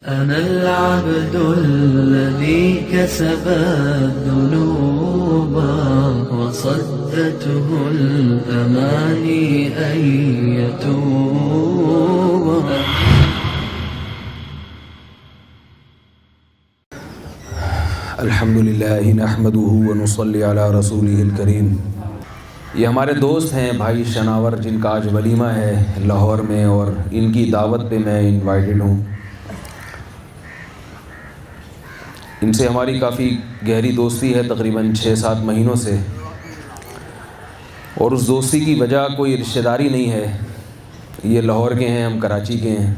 أنا العبد الذي كسب الذنوب وصدته الأماني أن يتوب. الحمد للہ نحمدہ ونصلی علی رسولہ الکریم. یہ ہمارے دوست ہیں بھائی شناور، جن کا آج ولیمہ ہے لاہور میں، اور ان کی دعوت پہ میں انوائٹڈ ہوں. ان سے ہماری کافی گہری دوستی ہے، تقریباً 6-7 مہینوں سے، اور اس دوستی کی وجہ کوئی رشتہ داری نہیں ہے. یہ لاہور کے ہیں، ہم کراچی کے ہیں.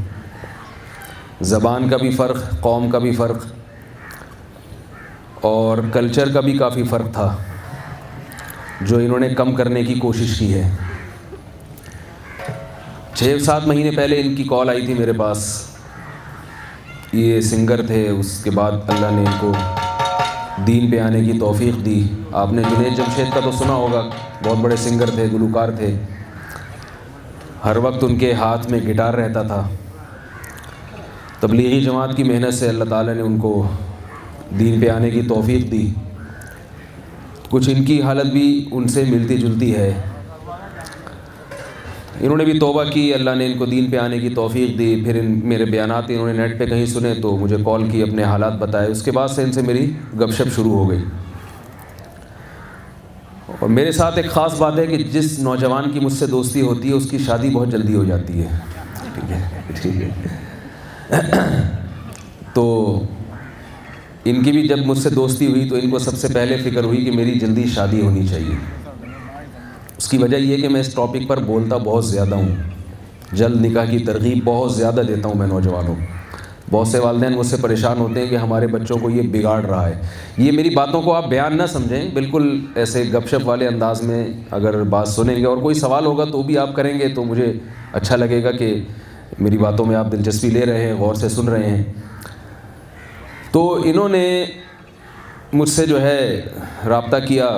زبان کا بھی فرق، قوم کا بھی فرق، اور کلچر کا بھی کافی فرق تھا، جو انہوں نے کم کرنے کی کوشش کی ہے. 6-7 مہینے پہلے ان کی کال آئی تھی میرے پاس. یہ سنگر تھے، اس کے بعد اللہ نے ان کو دین پہ آنے کی توفیق دی. آپ نے جنید جمشید کا تو سنا ہوگا، بہت بڑے سنگر تھے، گلوکار تھے. ہر وقت ان کے ہاتھ میں گٹار رہتا تھا. تبلیغی جماعت کی محنت سے اللہ تعالیٰ نے ان کو دین پہ آنے کی توفیق دی. کچھ ان کی حالت بھی ان سے ملتی جلتی ہے. انہوں نے بھی توبہ کی، اللہ نے ان کو دین پہ آنے کی توفیق دی. پھر میرے بیانات انہوں نے نیٹ پہ کہیں سنے تو مجھے کال کی، اپنے حالات بتائے. اس کے بعد سے ان سے میری گپ شپ شروع ہو گئی. اور میرے ساتھ ایک خاص بات ہے کہ جس نوجوان کی مجھ سے دوستی ہوتی ہے اس کی شادی بہت جلدی ہو جاتی ہے. ٹھیک ہے. تو ان کی بھی جب مجھ سے دوستی ہوئی تو ان کو سب سے پہلے فکر ہوئی کہ میری جلدی شادی ہونی چاہیے. اس کی وجہ یہ کہ میں اس ٹاپک پر بولتا بہت زیادہ ہوں. جلد نکاح کی ترغیب بہت زیادہ دیتا ہوں میں نوجوانوں. بہت سے والدین مجھ سے پریشان ہوتے ہیں کہ ہمارے بچوں کو یہ بگاڑ رہا ہے. یہ میری باتوں کو آپ بیان نہ سمجھیں، بالکل ایسے گپ شپ والے انداز میں اگر بات سنیں گے، اور کوئی سوال ہوگا تو بھی آپ کریں گے تو مجھے اچھا لگے گا کہ میری باتوں میں آپ دلچسپی لے رہے ہیں، غور سے سن رہے ہیں. تو انہوں نے مجھ سے جو ہے رابطہ کیا،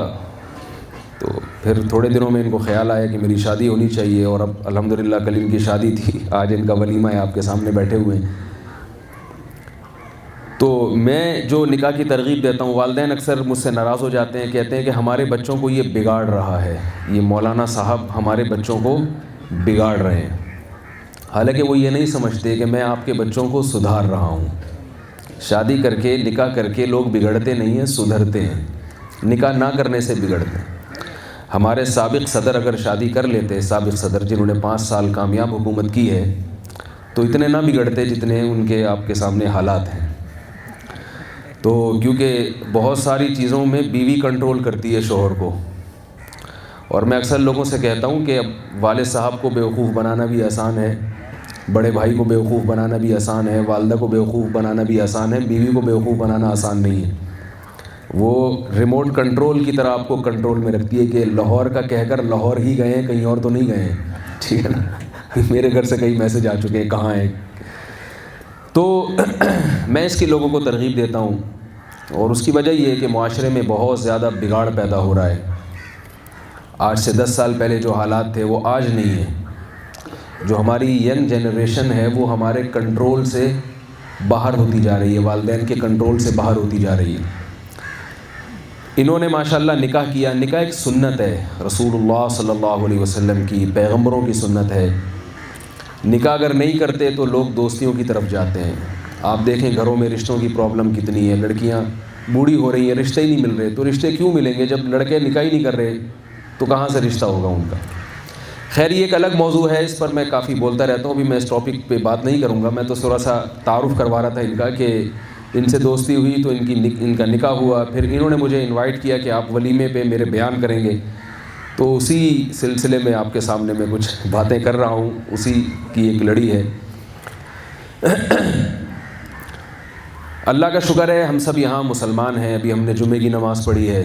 تو پھر تھوڑے دنوں میں ان کو خیال آیا کہ میری شادی ہونی چاہیے. اور اب الحمدللہ کل ان کی شادی تھی، آج ان کا ولیمہ ہے، آپ کے سامنے بیٹھے ہوئے ہیں. تو میں جو نکاح کی ترغیب دیتا ہوں، والدین اکثر مجھ سے ناراض ہو جاتے ہیں، کہتے ہیں کہ ہمارے بچوں کو یہ بگاڑ رہا ہے، یہ مولانا صاحب ہمارے بچوں کو بگاڑ رہے ہیں. حالانکہ وہ یہ نہیں سمجھتے کہ میں آپ کے بچوں کو سدھار رہا ہوں. شادی کر کے، نکاح کر کے لوگ بگڑتے نہیں ہیں، سدھرتے ہیں. نکاح نہ کرنے سے بگڑتے ہیں. ہمارے سابق صدر اگر شادی کر لیتے، سابق صدر جنہوں نے 5 سال کامیاب حکومت کی ہے، تو اتنے نہ بگڑتے جتنے ان کے آپ کے سامنے حالات ہیں. تو کیونکہ بہت ساری چیزوں میں بیوی کنٹرول کرتی ہے شوہر کو. اور میں اکثر لوگوں سے کہتا ہوں کہ اب والد صاحب کو بیوقوف بنانا بھی آسان ہے، بڑے بھائی کو بیوقوف بنانا بھی آسان ہے، والدہ کو بیوقوف بنانا بھی آسان ہے، بیوی کو بیوقوف بنانا آسان نہیں ہے. وہ ریموٹ کنٹرول کی طرح آپ کو کنٹرول میں رکھتی ہے کہ لاہور کا کہہ کر لاہور ہی گئے ہیں، کہیں اور تو نہیں گئے ہیں. ٹھیک ہے نا. میرے گھر سے کئی میسج آ چکے ہیں کہاں ہیں. تو میں اس کی لوگوں کو ترغیب دیتا ہوں، اور اس کی وجہ یہ ہے کہ معاشرے میں بہت زیادہ بگاڑ پیدا ہو رہا ہے. آج سے 10 سال پہلے جو حالات تھے وہ آج نہیں ہیں. جو ہماری ینگ جنریشن ہے وہ ہمارے کنٹرول سے باہر ہوتی جا رہی ہے، والدین کے کنٹرول سے باہر ہوتی جا رہی ہے. انہوں نے ماشاءاللہ نکاح کیا. نکاح ایک سنت ہے، رسول اللہ صلی اللہ علیہ وسلم کی، پیغمبروں کی سنت ہے. نکاح اگر نہیں کرتے تو لوگ دوستیوں کی طرف جاتے ہیں. آپ دیکھیں گھروں میں رشتوں کی پرابلم کتنی ہے. لڑکیاں بوڑھی ہو رہی ہیں، رشتے ہی نہیں مل رہے. تو رشتے کیوں ملیں گے جب لڑکے نکاح ہی نہیں کر رہے؟ تو کہاں سے رشتہ ہوگا ان کا؟ خیر یہ ایک الگ موضوع ہے، اس پر میں کافی بولتا رہتا ہوں. ابھی میں اس ٹاپک پہ بات نہیں کروں گا. میں تو تھوڑا سا تعارف کروا رہا تھا ان کا کہ ان سے دوستی ہوئی تو ان کا نکاح ہوا. پھر انہوں نے مجھے انوائٹ کیا کہ آپ ولیمے پہ میرے بیان کریں گے. تو اسی سلسلے میں آپ کے سامنے میں کچھ باتیں کر رہا ہوں. اسی کی ایک لڑی ہے. اللہ کا شکر ہے ہم سب یہاں مسلمان ہیں. ابھی ہم نے جمعے کی نماز پڑھی ہے،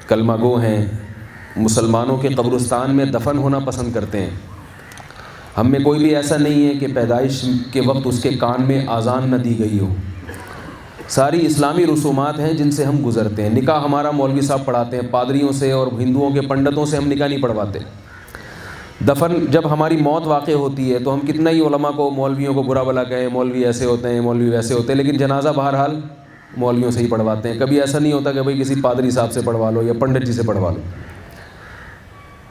کلمہ گو ہیں، مسلمانوں کے قبرستان میں دفن ہونا پسند کرتے ہیں. ہم میں کوئی بھی ایسا نہیں ہے کہ پیدائش کے وقت اس کے کان میں اذان نہ دی گئی ہو. ساری اسلامی رسومات ہیں جن سے ہم گزرتے ہیں. نکاح ہمارا مولوی صاحب پڑھاتے ہیں، پادریوں سے اور ہندوؤں کے پنڈتوں سے ہم نکاح نہیں پڑھواتے. دفن جب ہماری موت واقع ہوتی ہے تو ہم کتنا ہی علماء کو مولویوں کو برا بلا کہیں مولوی ایسے ہوتے ہیں مولوی ویسے ہوتے ہیں، لیکن جنازہ بہرحال مولویوں سے ہی پڑھواتے ہیں. کبھی ایسا نہیں ہوتا کہ بھئی کسی پادری صاحب سے پڑھوا لو یا پنڈت جی سے پڑھوا لو.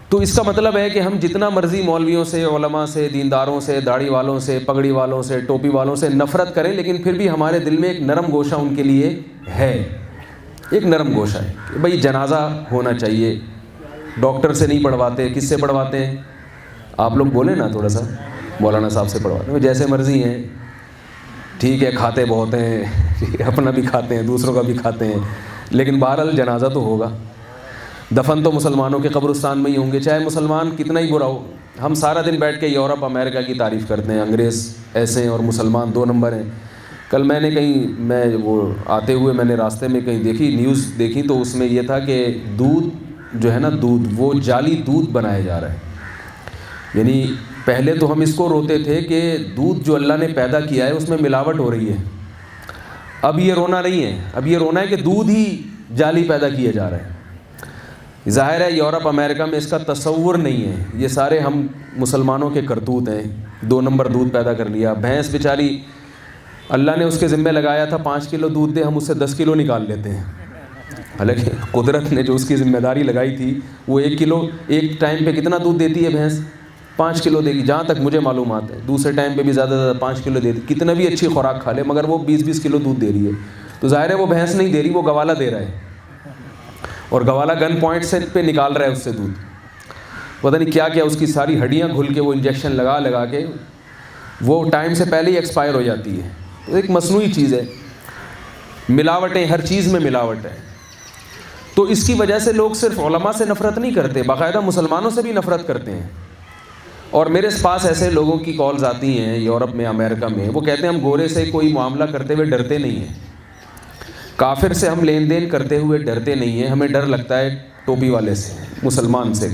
تو اس کا مطلب ہے کہ ہم جتنا مرضی مولویوں سے، علماء سے، دینداروں سے، داڑھی والوں سے، پگڑی والوں سے، ٹوپی والوں سے نفرت کریں، لیکن پھر بھی ہمارے دل میں ایک نرم گوشہ ان کے لیے ہے. ایک نرم گوشہ ہے کہ بھئی جنازہ ہونا چاہیے. ڈاکٹر سے نہیں پڑھواتے، کس سے پڑھواتے ہیں؟ آپ لوگ بولیں نا تھوڑا سا، مولانا صاحب سے پڑھواتے ہیں. جیسے مرضی ہیں، ٹھیک ہے، کھاتے بہت ہیں، اپنا بھی کھاتے ہیں دوسروں کا بھی کھاتے ہیں، لیکن بہرحال جنازہ تو ہوگا. دفن تو مسلمانوں کے قبرستان میں ہی ہوں گے، چاہے مسلمان کتنا ہی برا ہو. ہم سارا دن بیٹھ کے یورپ امریکہ کی تعریف کرتے ہیں، انگریز ایسے ہیں اور مسلمان 2 نمبر ہیں. کل میں نے کہیں وہ آتے ہوئے میں نے راستے میں کہیں دیکھی، نیوز دیکھی، تو اس میں یہ تھا کہ دودھ جو ہے نا، دودھ وہ جعلی دودھ بنایا جا رہا ہے. یعنی پہلے تو ہم اس کو روتے تھے کہ دودھ جو اللہ نے پیدا کیا ہے اس میں ملاوٹ ہو رہی ہے. اب یہ رونا نہیں ہے، اب یہ رونا ہے کہ دودھ ہی جعلی پیدا کیا جا رہا ہے. ظاہر ہے یورپ امریکہ میں اس کا تصور نہیں ہے. یہ سارے ہم مسلمانوں کے کرتوت ہیں. 2 نمبر دودھ پیدا کر لیا. بھینس بیچاری اللہ نے اس کے ذمہ لگایا تھا 5 کلو دودھ دے، ہم اس سے 10 کلو نکال لیتے ہیں. حالانکہ قدرت نے جو اس کی ذمہ داری لگائی تھی وہ 1 کلو ایک ٹائم پہ کتنا دودھ دیتی ہے بھینس؟ 5 کلو دے گی، جہاں تک مجھے معلومات ہے. دوسرے ٹائم پہ بھی زیادہ سے زیادہ 5 کلو دے دی. کتنا بھی اچھی خوراک کھا لے مگر وہ 20-20 کلو دودھ دے رہی ہے. تو ظاہر ہے وہ بھینس نہیں دے رہی، وہ گوالا دے رہا ہے، اور گوالا گن پوائنٹ سے پہ نکال رہا ہے اس سے دودھ. پتہ نہیں کیا کیا اس کی ساری ہڈیاں کھل کے وہ انجیکشن لگا کے وہ ٹائم سے پہلے ہی ایکسپائر ہو جاتی ہے. تو ایک مصنوعی چیز ہے. ملاوٹیں، ہر چیز میں ملاوٹ ہے. تو اس کی وجہ سے لوگ صرف علماء سے نفرت نہیں کرتے، باقاعدہ مسلمانوں سے بھی نفرت کرتے ہیں. اور میرے پاس ایسے لوگوں کی کالز آتی ہیں یورپ میں، امریکہ میں، وہ کہتے ہیں ہم گورے سے کوئی معاملہ کرتے ہوئے ڈرتے نہیں ہیں، کافر سے ہم لین دین کرتے ہوئے ڈرتے نہیں ہیں، ہمیں ڈر لگتا ہے ٹوپی والے سے، مسلمان سے،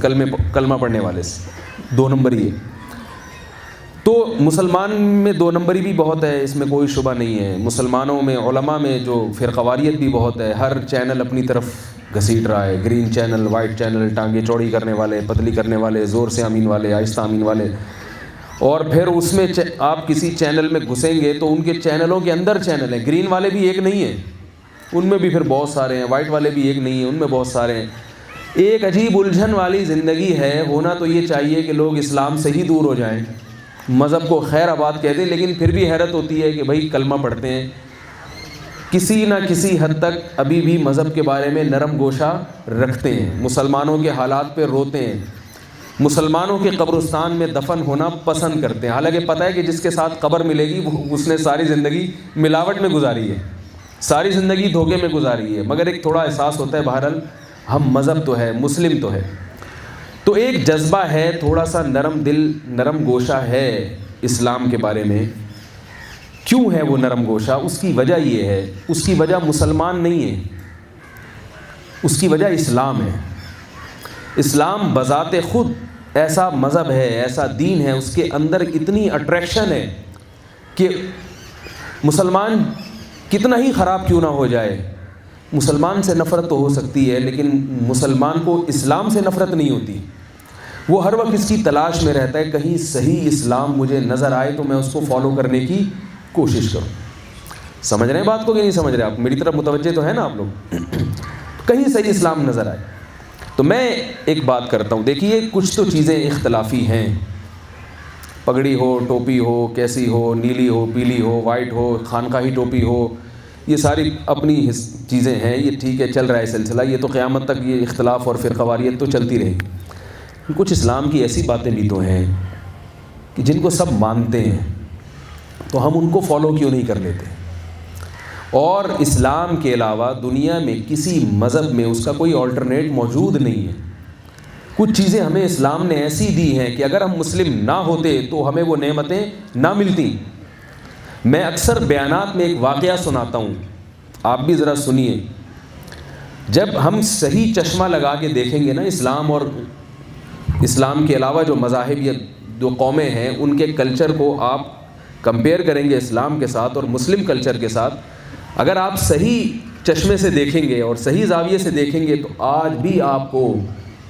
کلمہ پڑھنے والے سے. 2 نمبری ہے. تو مسلمان میں 2 نمبری بھی بہت ہے، اس میں کوئی شبہ نہیں ہے. مسلمانوں میں، علماء میں جو فرقواریت بھی بہت ہے. ہر چینل اپنی طرف گھسیٹ رہا ہے، گرین چینل، وائٹ چینل، ٹانگیں چوڑی کرنے والے، پتلی کرنے والے، زور سے امین والے، آہستہ امین والے. اور پھر اس میں آپ کسی چینل میں گھسیں گے تو ان کے چینلوں کے اندر چینل ہیں. گرین والے بھی ایک نہیں ہیں، ان میں بھی پھر بہت سارے ہیں. وائٹ والے بھی ایک نہیں ہیں، ان میں بہت سارے ہیں. ایک عجیب الجھن والی زندگی ہے. ہونا تو یہ چاہیے کہ لوگ اسلام سے ہی دور ہو جائیں، مذہب کو خیر آباد کہہ دیں، لیکن پھر بھی حیرت ہوتی ہے کہ بھائی کلمہ پڑھتے ہیں، کسی نہ کسی حد تک ابھی بھی مذہب کے بارے میں نرم گوشہ رکھتے ہیں، مسلمانوں کے حالات پہ روتے ہیں، مسلمانوں کے قبرستان میں دفن ہونا پسند کرتے ہیں. حالانکہ پتہ ہے کہ جس کے ساتھ قبر ملے گی اس نے ساری زندگی ملاوٹ میں گزاری ہے، ساری زندگی دھوکے میں گزاری ہے. مگر ایک تھوڑا احساس ہوتا ہے بہرحال ہم مذہب تو ہے، مسلم تو ہے. تو ایک جذبہ ہے، تھوڑا سا نرم دل، نرم گوشہ ہے اسلام کے بارے میں. کیوں ہے وہ نرم گوشہ؟ اس کی وجہ یہ ہے، اس کی وجہ مسلمان نہیں ہے، اس کی وجہ اسلام ہے. اسلام بذات خود ایسا مذہب ہے، ایسا دین ہے، اس کے اندر اتنی اٹریکشن ہے کہ مسلمان کتنا ہی خراب کیوں نہ ہو جائے، مسلمان سے نفرت تو ہو سکتی ہے لیکن مسلمان کو اسلام سے نفرت نہیں ہوتی. وہ ہر وقت اس کی تلاش میں رہتا ہے کہیں صحیح اسلام مجھے نظر آئے تو میں اس کو فالو کرنے کی کوشش کروں. سمجھ رہے ہیں بات کو کہ نہیں سمجھ رہے؟ آپ میری طرف متوجہ تو ہے نا آپ لوگ؟ کہیں صحیح اسلام نظر آئے. تو میں ایک بات کرتا ہوں، دیکھیے کچھ تو چیزیں اختلافی ہیں، پگڑی ہو، ٹوپی ہو، کیسی ہو، نیلی ہو، پیلی ہو، وائٹ ہو، خانقاہی ٹوپی ہو، یہ ساری اپنی چیزیں ہیں، یہ ٹھیک ہے، چل رہا ہے سلسلہ، یہ تو قیامت تک یہ اختلاف اور فرقواریت تو چلتی رہے گی. کچھ اسلام کی ایسی باتیں بھی تو ہیں کہ جن کو سب مانتے ہیں تو ہم ان کو فالو کیوں نہیں کر لیتے؟ اور اسلام کے علاوہ دنیا میں کسی مذہب میں اس کا کوئی آلٹرنیٹ موجود نہیں ہے. کچھ چیزیں ہمیں اسلام نے ایسی دی ہیں کہ اگر ہم مسلم نہ ہوتے تو ہمیں وہ نعمتیں نہ ملتی. میں اکثر بیانات میں ایک واقعہ سناتا ہوں، آپ بھی ذرا سنیے. جب ہم صحیح چشمہ لگا کے دیکھیں گے نا اسلام اور اسلام کے علاوہ جو مذاہب یا جو قومیں ہیں ان کے کلچر کو آپ کمپیئر کریں گے اسلام کے ساتھ اور مسلم کلچر کے ساتھ، اگر آپ صحیح چشمے سے دیکھیں گے اور صحیح زاویے سے دیکھیں گے تو آج بھی آپ کو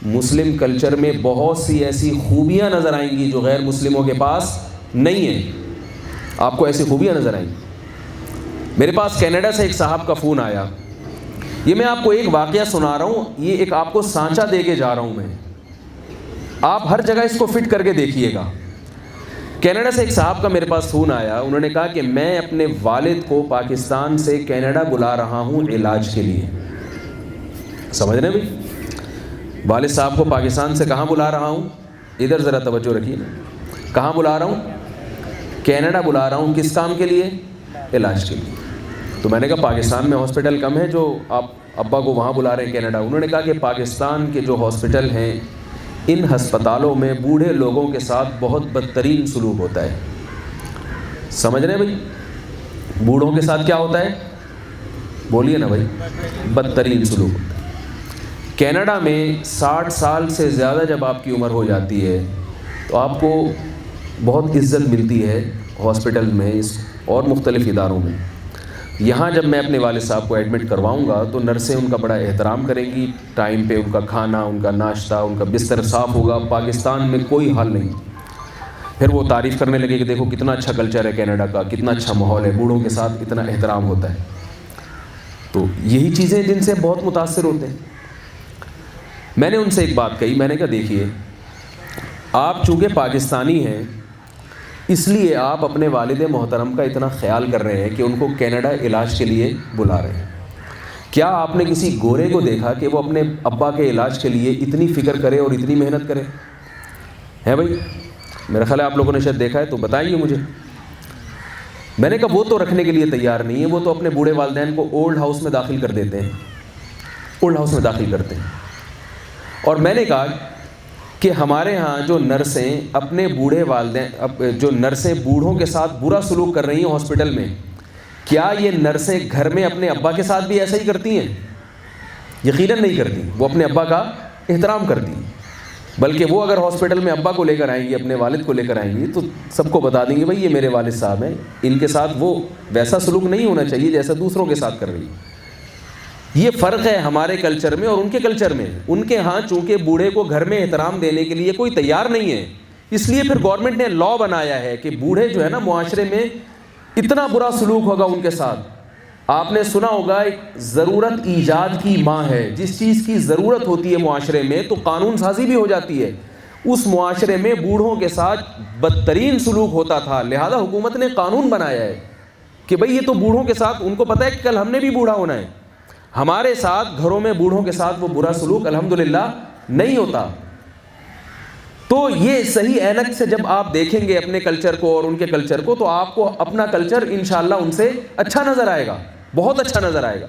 مسلم کلچر میں بہت سی ایسی خوبیاں نظر آئیں گی جو غیر مسلموں کے پاس نہیں ہیں. آپ کو ایسی خوبیاں نظر آئیں گی. میرے پاس کینیڈا سے ایک صاحب کا فون آیا. یہ میں آپ کو ایک واقعہ سنا رہا ہوں, یہ ایک آپ کو سانچہ دے کے جا رہا ہوں میں, آپ ہر جگہ اس کو فٹ کر کے دیکھیے گا. کینیڈا سے ایک صاحب کا میرے پاس فون آیا. انہوں نے کہا کہ میں اپنے والد کو پاکستان سے کینیڈا بلا رہا ہوں علاج کے لیے. سمجھ رہے ہیں بھائی؟ والد صاحب کو پاکستان سے کہاں بلا رہا ہوں؟ ادھر ذرا توجہ رکھیے نا. کہاں بلا رہا ہوں؟ کینیڈا بلا رہا ہوں. کس کام کے لیے؟ علاج کے لیے. تو میں نے کہا پاکستان میں ہاسپٹل کم ہے جو آپ ابا کو وہاں بلا رہے ہیں کینیڈا. انہوں نے کہا کہ پاکستان کے جو ہاسپٹل ہیں ان ہسپتالوں میں بوڑھے لوگوں کے ساتھ بہت بدترین سلوک ہوتا ہے. سمجھ رہے ہیں بھائی؟ بوڑھوں کے ساتھ کیا ہوتا ہے؟ بولیے نا بھائی. بدترین سلوک ہوتا ہے. کینیڈا میں 60 سال سے زیادہ جب آپ کی عمر ہو جاتی ہے تو آپ کو بہت عزت ملتی ہے ہاسپٹل میں اور مختلف اداروں میں. یہاں جب میں اپنے والد صاحب کو ایڈمٹ کرواؤں گا تو نرسیں ان کا بڑا احترام کریں گی. ٹائم پہ ان کا کھانا, ان کا ناشتہ, ان کا بستر صاف ہوگا. پاکستان میں کوئی حال نہیں. پھر وہ تعریف کرنے لگے کہ دیکھو کتنا اچھا کلچر ہے کینیڈا کا, کتنا اچھا ماحول ہے, بوڑھوں کے ساتھ اتنا احترام ہوتا ہے. تو یہی چیزیں جن سے بہت متاثر ہوتے ہیں. میں نے ان سے ایک بات کہی. میں نے کہا دیکھیے آپ چونکہ پاکستانی ہیں اس لیے آپ اپنے والد محترم کا اتنا خیال کر رہے ہیں کہ ان کو کینیڈا علاج کے لیے بلا رہے ہیں. کیا آپ نے کسی گورے کو دیکھا کہ وہ اپنے ابا کے علاج کے لیے اتنی فکر کرے اور اتنی محنت کرے؟ ہے بھائی؟ میرا خیال ہے آپ لوگوں نے شاید دیکھا ہے, تو بتائیے مجھے. میں نے کہا وہ تو رکھنے کے لیے تیار نہیں ہے. وہ تو اپنے بوڑھے والدین کو اولڈ ہاؤس میں داخل کر دیتے ہیں, اولڈ ہاؤس میں داخل کرتے ہیں. اور میں نے کہا کہ ہمارے ہاں جو نرسیں اپنے بوڑھے والدین, جو نرسیں بوڑھوں کے ساتھ برا سلوک کر رہی ہیں ہاسپٹل میں, کیا یہ نرسیں گھر میں اپنے ابا کے ساتھ بھی ایسا ہی کرتی ہیں؟ یقیناً نہیں کرتی. وہ اپنے ابا کا احترام کرتی ہیں. بلکہ وہ اگر ہاسپٹل میں ابا کو لے کر آئیں گی, اپنے والد کو لے کر آئیں گی, تو سب کو بتا دیں گے بھائی یہ میرے والد صاحب ہیں, ان کے ساتھ وہ ویسا سلوک نہیں ہونا چاہیے جیسا دوسروں کے ساتھ کر رہی ہے. یہ فرق ہے ہمارے کلچر میں اور ان کے کلچر میں. ان کے ہاں چونکہ بوڑھے کو گھر میں احترام دینے کے لیے کوئی تیار نہیں ہے, اس لیے پھر گورنمنٹ نے لا بنایا ہے کہ بوڑھے جو ہے نا معاشرے میں اتنا برا سلوک ہوگا ان کے ساتھ. آپ نے سنا ہوگا ایک ضرورت ایجاد کی ماں ہے. جس چیز کی ضرورت ہوتی ہے معاشرے میں تو قانون سازی بھی ہو جاتی ہے. اس معاشرے میں بوڑھوں کے ساتھ بدترین سلوک ہوتا تھا, لہذا حکومت نے قانون بنایا ہے کہ بھئی یہ تو بوڑھوں کے ساتھ, ان کو پتہ ہے کہ کل ہم نے بھی بوڑھا ہونا ہے, ہمارے ساتھ گھروں میں بوڑھوں کے ساتھ وہ برا سلوک الحمدللہ نہیں ہوتا. تو یہ صحیح اینک سے جب آپ دیکھیں گے اپنے کلچر کو اور ان کے کلچر کو تو آپ کو اپنا کلچر انشاءاللہ ان سے اچھا نظر آئے گا, بہت اچھا نظر آئے گا.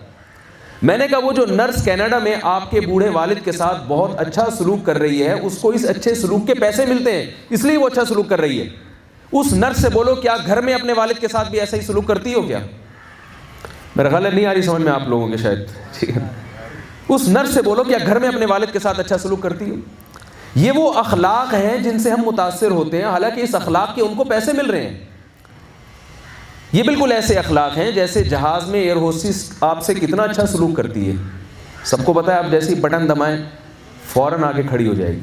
میں نے کہا وہ جو نرس کینیڈا میں آپ کے بوڑھے والد کے ساتھ بہت اچھا سلوک کر رہی ہے, اس کو اس اچھے سلوک کے پیسے ملتے ہیں, اس لیے وہ اچھا سلوک کر رہی ہے. اس نرس سے بولو کیا گھر میں اپنے والد کے ساتھ بھی ایسا ہی سلوک کرتی ہو کیا؟ میرا خیال ہے نہیں آ رہی سمجھ میں آپ لوگوں کے شاید. ٹھیک ہے, اس نرس سے بولو کیا گھر میں اپنے والد کے ساتھ اچھا سلوک کرتی ہو؟ یہ وہ اخلاق ہیں جن سے ہم متاثر ہوتے ہیں, حالانکہ اس اخلاق کے ان کو پیسے مل رہے ہیں. یہ بالکل ایسے اخلاق ہیں جیسے جہاز میں ایئر ہوسٹس آپ سے کتنا اچھا سلوک کرتی ہے. سب کو پتہ ہے آپ جیسے بٹن دبائیں فوراً آ کے کھڑی ہو جائے گی,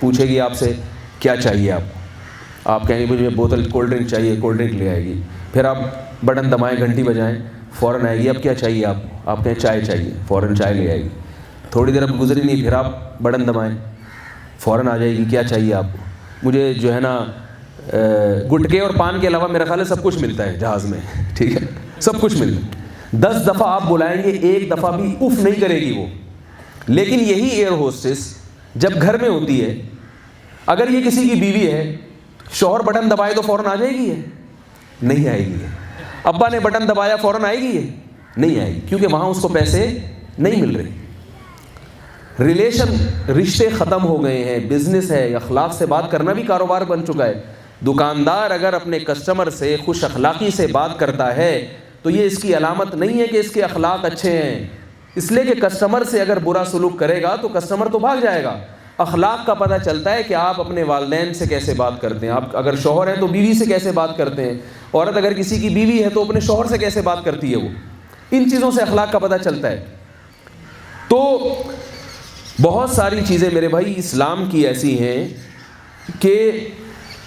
پوچھے گی آپ سے کیا چاہیے آپ کہیں گے مجھے بوتل کولڈ ڈرنک چاہیے, کولڈ ڈرنک لے آئے گی. پھر آپ بٹن دبائیں, گھنٹی بجائیں, فوراً آئے گی اب کیا چاہیے آپ کہیں چائے چاہیے, فوراً چائے لے آئے گی. تھوڑی دیر اب گزری نہیں, پھر آپ بٹن دبائیں, فوراً آ جائے گی کیا چاہیے آپ کو. مجھے جو ہے نا گٹکے اور پان کے علاوہ میرا خیال ہے سب کچھ ملتا ہے جہاز میں. ٹھیک ہے, سب کچھ ملتا ہے. 10 دفعہ آپ بلائیں گے, ایک دفعہ بھی اف نہیں کرے گی وہ. لیکن یہی ایئر ہوسٹس جب گھر میں ہوتی ہے, اگر یہ کسی کی بیوی ہے, شوہر بٹن دبائے تو فوراً آ جائے گی, نہیں آئے گی. ابا نے بٹن دبایا فوراً آئے گی, نہیں آئے گی, کیونکہ وہاں اس کو پیسے نہیں مل رہے. ریلیشن, رشتے ختم ہو گئے ہیں, بزنس ہے, اخلاق سے بات کرنا بھی کاروبار بن چکا ہے. دکاندار اگر اپنے کسٹمر سے خوش اخلاقی سے بات کرتا ہے تو یہ اس کی علامت نہیں ہے کہ اس کے اخلاق اچھے ہیں, اس لیے کہ کسٹمر سے اگر برا سلوک کرے گا تو کسٹمر تو بھاگ جائے گا. اخلاق کا پتہ چلتا ہے کہ آپ اپنے والدین سے کیسے بات کرتے ہیں, آپ اگر شوہر ہیں تو بیوی سے کیسے بات کرتے ہیں, عورت اگر کسی کی بیوی ہے تو اپنے شوہر سے کیسے بات کرتی ہے. وہ ان چیزوں سے اخلاق کا پتہ چلتا ہے. تو بہت ساری چیزیں میرے بھائی اسلام کی ایسی ہیں کہ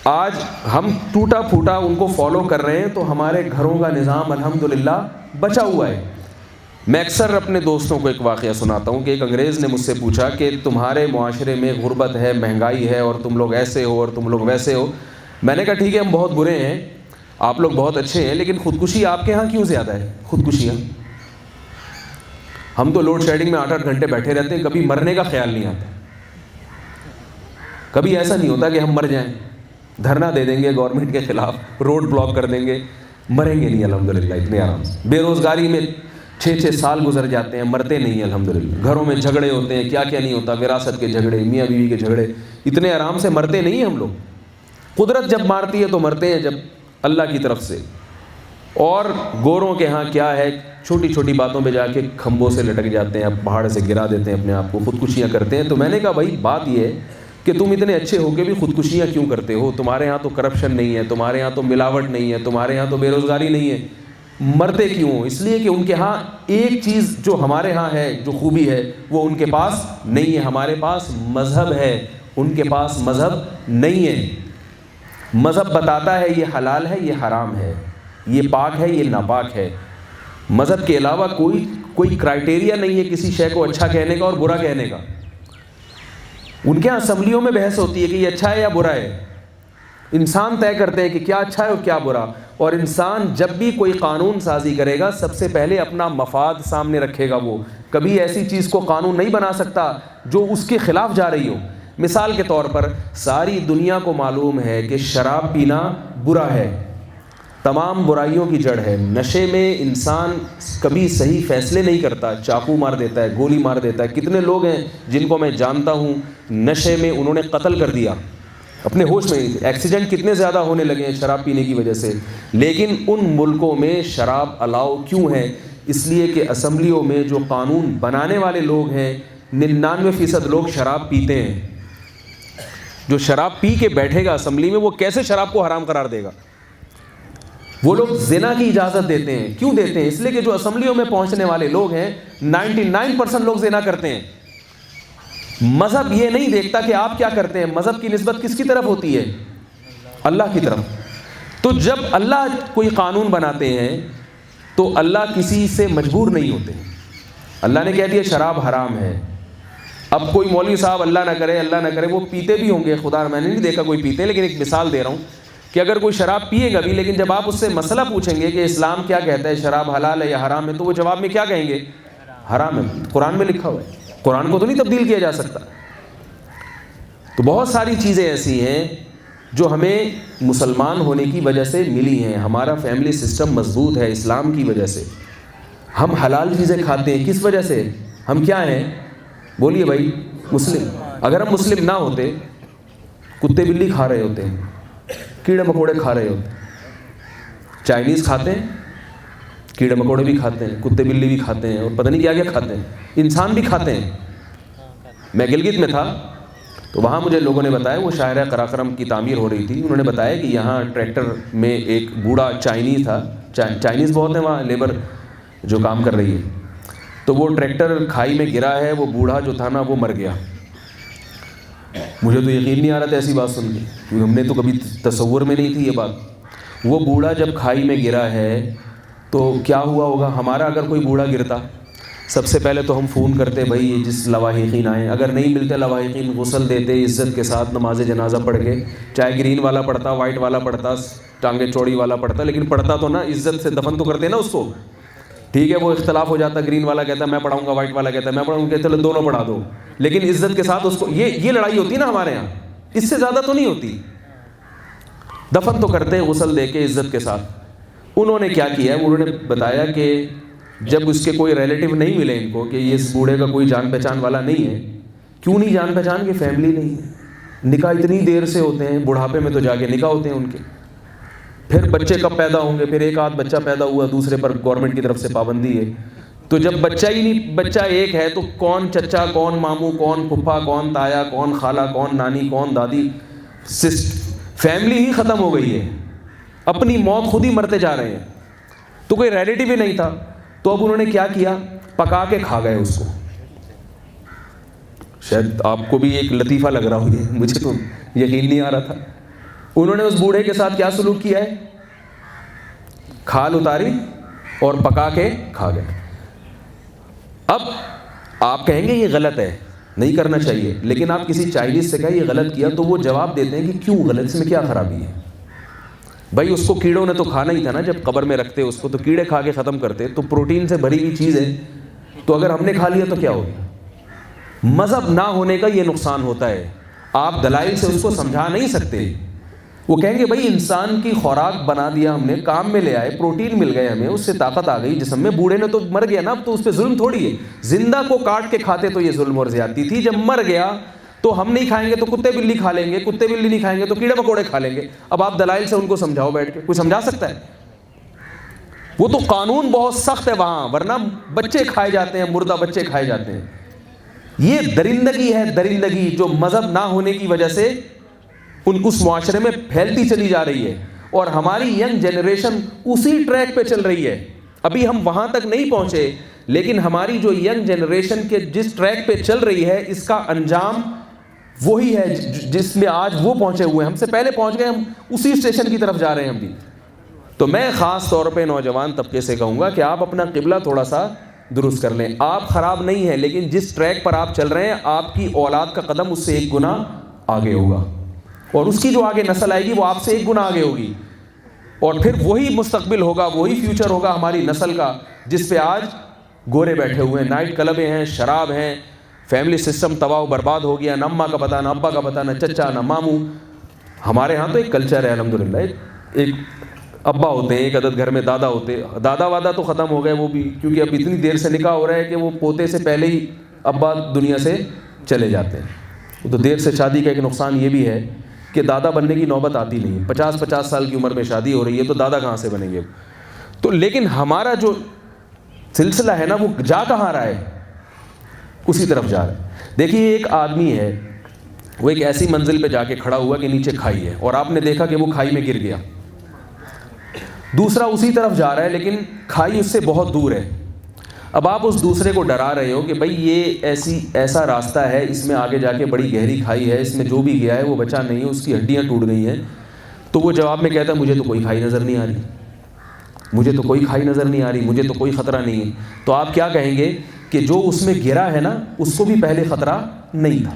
آج ہم ٹوٹا پھوٹا ان کو فالو کر رہے ہیں تو ہمارے گھروں کا نظام الحمدللہ بچا ہوا ہے. میں اکثر اپنے دوستوں کو ایک واقعہ سناتا ہوں کہ ایک انگریز نے مجھ سے پوچھا کہ تمہارے معاشرے میں غربت ہے, مہنگائی ہے, اور تم لوگ ایسے ہو اور تم لوگ ویسے ہو. میں نے کہا ٹھیک ہے, ہم بہت برے ہیں, آپ لوگ بہت اچھے ہیں, لیکن خودکشی آپ کے ہاں کیوں زیادہ ہے؟ خودکشیاں ہم تو لوڈ شیڈنگ میں 8-8 گھنٹے بیٹھے رہتے ہیں, کبھی مرنے کا خیال نہیں آتا. کبھی ایسا نہیں ہوتا کہ ہم مر جائیں, دھرنا دے دیں گے گورنمنٹ کے خلاف, روڈ بلاک کر دیں گے, مریں گے نہیں الحمدللہ اتنے آرام سے. بے روزگاری میں 6-6 سال گزر جاتے ہیں, مرتے نہیں ہیں الحمدللہ. گھروں میں جھگڑے ہوتے ہیں, کیا کیا نہیں ہوتا, وراثت کے جھگڑے, میاں بیوی کے جھگڑے, اتنے آرام سے مرتے نہیں ہیں ہم لوگ. قدرت جب مارتی ہے تو مرتے ہیں جب اللہ کی طرف سے. اور گوروں کے ہاں کیا ہے, چھوٹی چھوٹی باتوں پہ جا کے کھمبوں سے لٹک جاتے ہیں, پہاڑ سے گرا دیتے ہیں اپنے آپ کو, خودکشیاں کرتے ہیں. تو میں نے کہا بھائی بات یہ ہے کہ تم اتنے اچھے ہو کے بھی خودکشیاں کیوں کرتے ہو؟ تمہارے ہاں تو کرپشن نہیں ہے, تمہارے ہاں تو ملاوٹ نہیں ہے, تمہارے ہاں تو بے روزگاری نہیں ہے, مرتے کیوں ہو؟ اس لیے کہ ان کے ہاں ایک چیز جو ہمارے ہاں ہے, جو خوبی ہے, وہ ان کے پاس نہیں ہے. ہمارے پاس مذہب ہے, ان کے پاس مذہب نہیں ہے. مذہب بتاتا ہے یہ حلال ہے, یہ حرام ہے, یہ پاک ہے, یہ ناپاک ہے. مذہب کے علاوہ کوئی کرائٹیریا نہیں ہے کسی شے کو اچھا کہنے کا اور برا کہنے کا. ان کے یہاں اسمبلیوں میں بحث ہوتی ہے کہ یہ اچھا ہے یا برا ہے. انسان طے کرتے ہیں کہ کیا اچھا ہے اور کیا برا. اور انسان جب بھی کوئی قانون سازی کرے گا سب سے پہلے اپنا مفاد سامنے رکھے گا. وہ کبھی ایسی چیز کو قانون نہیں بنا سکتا جو اس کے خلاف جا رہی ہو. مثال کے طور پر ساری دنیا کو معلوم ہے کہ شراب پینا برا ہے, تمام برائیوں کی جڑ ہے. نشے میں انسان کبھی صحیح فیصلے نہیں کرتا, چاقو مار دیتا ہے, گولی مار دیتا ہے. کتنے لوگ ہیں جن کو میں جانتا ہوں نشے میں انہوں نے قتل کر دیا اپنے ہوش میں. ایکسیڈنٹ کتنے زیادہ ہونے لگے ہیں شراب پینے کی وجہ سے. لیکن ان ملکوں میں شراب الاؤ کیوں ہے؟ اس لیے کہ اسمبلیوں میں جو قانون بنانے والے لوگ ہیں 99% لوگ شراب پیتے ہیں. جو شراب پی کے بیٹھے گا اسمبلی میں وہ کیسے شراب کو حرام قرار دے گا؟ وہ لوگ زنا کی اجازت دیتے ہیں. کیوں دیتے ہیں؟ اس لیے کہ جو اسمبلیوں میں پہنچنے والے لوگ ہیں 99% لوگ زنا کرتے ہیں. مذہب یہ نہیں دیکھتا کہ آپ کیا کرتے ہیں, مذہب کی نسبت کس کی طرف ہوتی ہے؟ اللہ کی طرف. تو جب اللہ کوئی قانون بناتے ہیں تو اللہ کسی سے مجبور نہیں ہوتے. اللہ نے کہہ دیا شراب حرام ہے. اب کوئی مولوی صاحب اللہ نہ کرے وہ پیتے بھی ہوں گے, خدا میں نے نہیں دیکھا کوئی پیتے, لیکن ایک مثال دے رہا ہوں کہ اگر کوئی شراب پیے گا بھی, لیکن جب آپ اس سے مسئلہ پوچھیں گے کہ اسلام کیا کہتا ہے, شراب حلال ہے یا حرام ہے, تو وہ جواب میں کیا کہیں گے؟ حرام ہے. قرآن میں لکھا ہوا ہے, قرآن کو تو نہیں تبدیل کیا جا سکتا. تو بہت ساری چیزیں ایسی ہیں جو ہمیں مسلمان ہونے کی وجہ سے ملی ہیں. ہمارا فیملی سسٹم مضبوط ہے اسلام کی وجہ سے. ہم حلال چیزیں کھاتے ہیں کس وجہ سے؟ ہم کیا ہیں؟ بولیے بھائی. مسلم. اگر ہم مسلم نہ ہوتے, کتے بلی کھا رہے ہوتے ہیں, کیڑے مکوڑے کھا رہے ہوتے ہیں. چائنیز کھاتے ہیں, کیڑے مکوڑے بھی کھاتے ہیں, کتے بلی بھی کھاتے ہیں, اور پتہ نہیں کیا کیا کھاتے ہیں, انسان بھی کھاتے ہیں. میں گلگت میں تھا تو وہاں مجھے لوگوں نے بتایا, وہ شاہراہ قراقرم کی تعمیر ہو رہی تھی, انہوں نے بتایا کہ یہاں ٹریکٹر میں ایک بوڑھا چائنیز تھا. چائنیز بہت ہیں وہاں لیبر جو کام کر رہی ہے. تو وہ ٹریکٹر کھائی میں گرا ہے, وہ بوڑھا جو تھا نا وہ مر گیا. مجھے تو یقین نہیں آ رہا تھا ایسی بات سن کے, کیونکہ ہم نے تو کبھی تصور میں نہیں تھی یہ بات. وہ بوڑھا جب کھائی میں گرا ہے تو کیا ہوا ہوگا؟ ہمارا اگر کوئی بوڑھا گرتا سب سے پہلے تو ہم فون کرتے بھائی جس لواحقین آئیں, اگر نہیں ملتے لواحقین غسل دیتے عزت کے ساتھ, نماز جنازہ پڑھ کے, چاہے گرین والا پڑھتا, وائٹ والا پڑھتا, ٹانگیں چوڑی والا پڑھتا, لیکن پڑھتا تو نا, عزت سے دفن تو کرتے نا اس کو. ٹھیک ہے وہ اختلاف ہو جاتا, گرین والا کہتا ہے میں پڑھاؤں گا, وائٹ والا کہتا ہے میں پڑھاؤں گا, چلو دونوں پڑھا دو, لیکن عزت کے ساتھ اس کو. یہ لڑائی ہوتی ہے نا ہمارے یہاں, اس سے زیادہ تو نہیں ہوتی. دفن تو کرتے ہیں غسل دے کے عزت کے ساتھ. انہوں نے کیا کیا ہے, انہوں نے بتایا کہ جب اس کے کوئی ریلیٹیو نہیں ملے ان کو, کہ اس بوڑھے کا کوئی جان پہچان والا نہیں ہے. کیوں نہیں جان پہچان کے؟ فیملی نہیں ہے. نکاح اتنی دیر سے ہوتے ہیں, بڑھاپے میں تو جا کے نکاح ہوتے ہیں ان کے. پھر بچے کب پیدا ہوں گے؟ پھر ایک آدھ بچہ پیدا ہوا, دوسرے پر گورنمنٹ کی طرف سے پابندی ہے. تو جب بچہ ہی نہیں, بچہ ایک ہے تو کون چچا, کون ماموں, کون پھپھا, کون تایا, کون خالہ, کون نانی, کون دادی, فیملی ہی ختم ہو گئی ہے. اپنی موت خود ہی مرتے جا رہے ہیں. تو کوئی ریلیٹیو ہی نہیں تھا. تو اب انہوں نے کیا کیا, پکا کے کھا گئے اس کو. شاید آپ کو بھی ایک لطیفہ لگ رہا ہو، مجھے تو یقین نہیں آ رہا تھا. انہوں نے اس بوڑھے کے ساتھ کیا سلوک کیا ہے؟ کھال اتاری اور پکا کے کھا گئے. اب آپ کہیں گے یہ غلط ہے، نہیں کرنا چاہیے، لیکن آپ کسی چائنیز سے کہیں یہ غلط کیا تو وہ جواب دیتے ہیں کہ کیوں غلط، اس میں کیا خرابی ہے؟ بھائی اس کو کیڑوں نے تو کھانا ہی تھا نا، جب قبر میں رکھتے اس کو تو کیڑے کھا کے ختم کرتے، تو پروٹین سے بھری ہوئی چیز ہے، تو اگر ہم نے کھا لیا تو کیا ہو گیا؟ مذہب نہ ہونے کا یہ نقصان ہوتا ہے. آپ دلائل سے اس کو سمجھا نہیں سکتے. وہ کہیں گے بھائی انسان کی خوراک بنا دیا ہم نے، کام میں لے آئے، پروٹین مل گئے ہمیں، اس سے طاقت آ گئی جسم میں. بوڑھے نے تو مر گیا نا، اب تو اس پہ ظلم تھوڑی ہے. زندہ کو کاٹ کے کھاتے تو یہ ظلم اور زیادتی تھی، جب مر گیا تو ہم نہیں کھائیں گے تو کتے بلی کھا لیں گے، کتے بلی نہیں کھائیں گے تو کیڑے مکوڑے کھا لیں گے. اب آپ دلائل سے ان کو سمجھاؤ بیٹھ کے، کوئی سمجھا سکتا ہے؟ وہ تو قانون بہت سخت ہے وہاں، ورنہ بچے کھائے جاتے ہیں، مردہ بچے کھائے جاتے ہیں. یہ درندگی ہے، درندگی جو مذہب نہ ہونے کی وجہ سے اس معاشرے میں پھیلتی چلی جا رہی ہے. اور ہماری ینگ جنریشن اسی ٹریک پہ چل رہی ہے. ابھی ہم وہاں تک نہیں پہنچے، لیکن ہماری جو ینگ جنریشن کے جس ٹریک پہ چل رہی ہے، اس کا انجام وہی ہے جس میں آج وہ پہنچے ہوئے ہیں. ہم سے پہلے پہنچ گئے، ہم اسی اسٹیشن کی طرف جا رہے ہیں ہم بھی. تو میں خاص طور پہ نوجوان طبقے سے کہوں گا کہ آپ اپنا قبلہ تھوڑا سا درست کر لیں. آپ خراب نہیں ہیں، لیکن جس ٹریک پر آپ چل رہے ہیں آپ کی اولاد کا قدم اس سے 1 گنا آگے ہوگا، اور اس کی جو آگے نسل آئے گی وہ آپ سے 1 گنا آگے ہوگی. اور پھر وہی مستقبل ہوگا، وہی فیوچر ہوگا ہماری نسل کا جس پہ آج گورے بیٹھے ہوئے ہیں. نائٹ کلبیں ہیں، شراب ہیں، فیملی سسٹم تباہ و برباد ہو گیا، نہ اماں کا پتہ، نہ ابا کا پتہ، نہ چچا، نہ ماموں. ہمارے ہاں تو ایک کلچر ہے الحمدللہ، ایک ابا ہوتے ہیں، ایک عدد گھر میں دادا ہوتے. دادا وادا تو ختم ہو گئے وہ بھی، کیونکہ اب اتنی دیر سے نکاح ہو رہا ہے کہ وہ پوتے سے پہلے ہی ابا دنیا سے چلے جاتے ہیں. تو دیر سے شادی کا ایک نقصان یہ بھی ہے کہ دادا بننے کی نوبت آتی نہیں ہے. 50 سال کی عمر میں شادی ہو رہی ہے تو دادا کہاں سے بنیں گے؟ تو لیکن ہمارا جو سلسلہ ہے نا وہ جا کہاں رہا ہے؟ اسی طرف جا رہا ہے. دیکھیے ایک آدمی ہے، وہ ایک ایسی منزل پہ جا کے کھڑا ہوا کہ نیچے کھائی ہے، اور آپ نے دیکھا کہ وہ کھائی میں گر گیا. دوسرا اسی طرف جا رہا ہے لیکن کھائی اس سے بہت دور ہے. اب آپ اس دوسرے کو ڈرا رہے ہو کہ بھائی یہ ایسا راستہ ہے، اس میں آگے جا کے بڑی گہری کھائی ہے، اس میں جو بھی گیا ہے وہ بچا نہیں ہے، اس کی ہڈیاں ٹوٹ گئی ہیں. تو وہ جواب میں کہتا ہے مجھے تو کوئی کھائی نظر نہیں آ رہی، مجھے تو کوئی کھائی نظر نہیں آ رہی، مجھے تو کوئی خطرہ نہیں ہے. تو آپ کیا کہیں گے کہ جو اس میں گرا ہے نا اس کو بھی پہلے خطرہ نہیں تھا،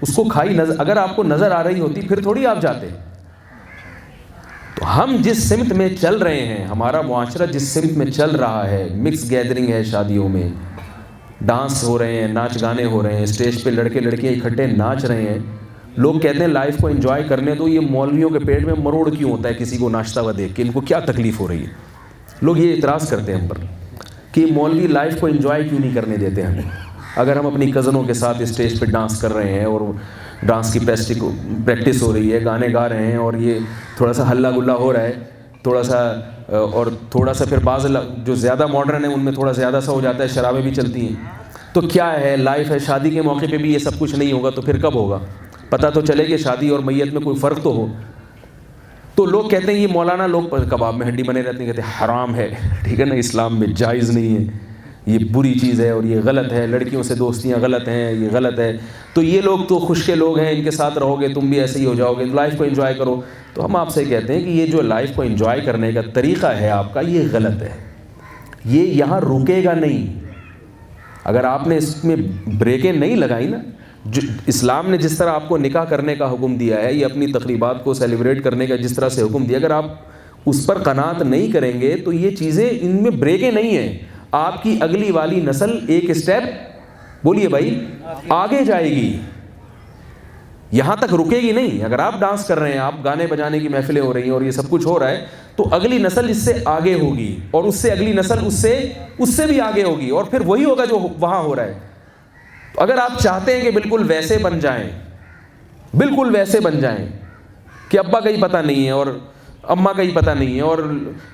اس کو کھائی اگر آپ کو نظر آ رہی ہوتی پھر تھوڑی آپ جاتے. تو ہم جس سمت میں چل رہے ہیں، ہمارا معاشرہ جس سمت میں چل رہا ہے، مکس گیدرنگ ہے، شادیوں میں ڈانس ہو رہے ہیں، ناچ گانے ہو رہے ہیں، اسٹیج پہ لڑکے لڑکیاں اکٹھے ناچ رہے ہیں. لوگ کہتے ہیں لائف کو انجوائے کرنے دو، یہ مولویوں کے پیٹ میں مروڑ کیوں ہوتا ہے کسی کو ناچتا ہوا دیکھ کے، ان کو کیا تکلیف ہو رہی ہے؟ لوگ یہ اعتراض کرتے ہیں ہم پر کہ مولوی لائف کو انجوائے کیوں نہیں کرنے دیتے ہمیں. اگر ہم اپنی کزنوں کے ساتھ اسٹیج پہ ڈانس کر رہے ہیں اور ڈانس کی پریکٹس ہو رہی ہے، گانے گا رہے ہیں، اور یہ تھوڑا سا ہلا گلا ہو رہا ہے، تھوڑا سا اور تھوڑا سا پھر بعض جو زیادہ ماڈرن ہیں ان میں تھوڑا زیادہ سا ہو جاتا ہے، شرابیں بھی چلتی ہیں، تو کیا ہے لائف ہے. شادی کے موقع پہ بھی یہ سب کچھ نہیں ہوگا تو پھر کب ہوگا؟ پتہ تو چلے کہ شادی اور میت میں کوئی فرق تو ہو. تو لوگ کہتے ہیں یہ مولانا لوگ کباب میں ہڈی بنے رہتے ہیں، کہتے ہیں حرام ہے، ٹھیک ہے نا، اسلام میں جائز نہیں ہے، یہ بری چیز ہے اور یہ غلط ہے، لڑکیوں سے دوستیاں غلط ہیں، یہ غلط ہے. تو یہ لوگ تو خوش کے لوگ ہیں، ان کے ساتھ رہو گے تم بھی ایسے ہی ہو جاؤ گے، لائف کو انجوائے کرو. تو ہم آپ سے کہتے ہیں کہ یہ جو لائف کو انجوائے کرنے کا طریقہ ہے آپ کا، یہ غلط ہے، یہ یہاں رکے گا نہیں. اگر آپ نے اس میں بریکیں نہیں لگائی نا، جو اسلام نے جس طرح آپ کو نکاح کرنے کا حکم دیا ہے، یہ اپنی تقریبات کو سیلیبریٹ کرنے کا جس طرح سے حکم دیا، اگر آپ اس پر قناعت نہیں کریں گے تو یہ چیزیں ان میں بریکیں نہیں ہیں. آپ کی اگلی والی نسل ایک اسٹیپ بولیے بھائی آگے جائے گی، یہاں تک رکے گی نہیں. اگر آپ ڈانس کر رہے ہیں، آپ گانے بجانے کی محفلیں ہو رہی ہیں اور یہ سب کچھ ہو رہا ہے، تو اگلی نسل اس سے آگے ہوگی، اور اس سے اگلی نسل اس سے بھی آگے ہوگی، اور پھر وہی ہوگا جو وہاں ہو رہا ہے. تو اگر آپ چاہتے ہیں کہ بالکل ویسے بن جائیں، بالکل ویسے بن جائیں کہ ابا کا ہی پتہ نہیں ہے اور اماں کا ہی پتہ نہیں ہے، اور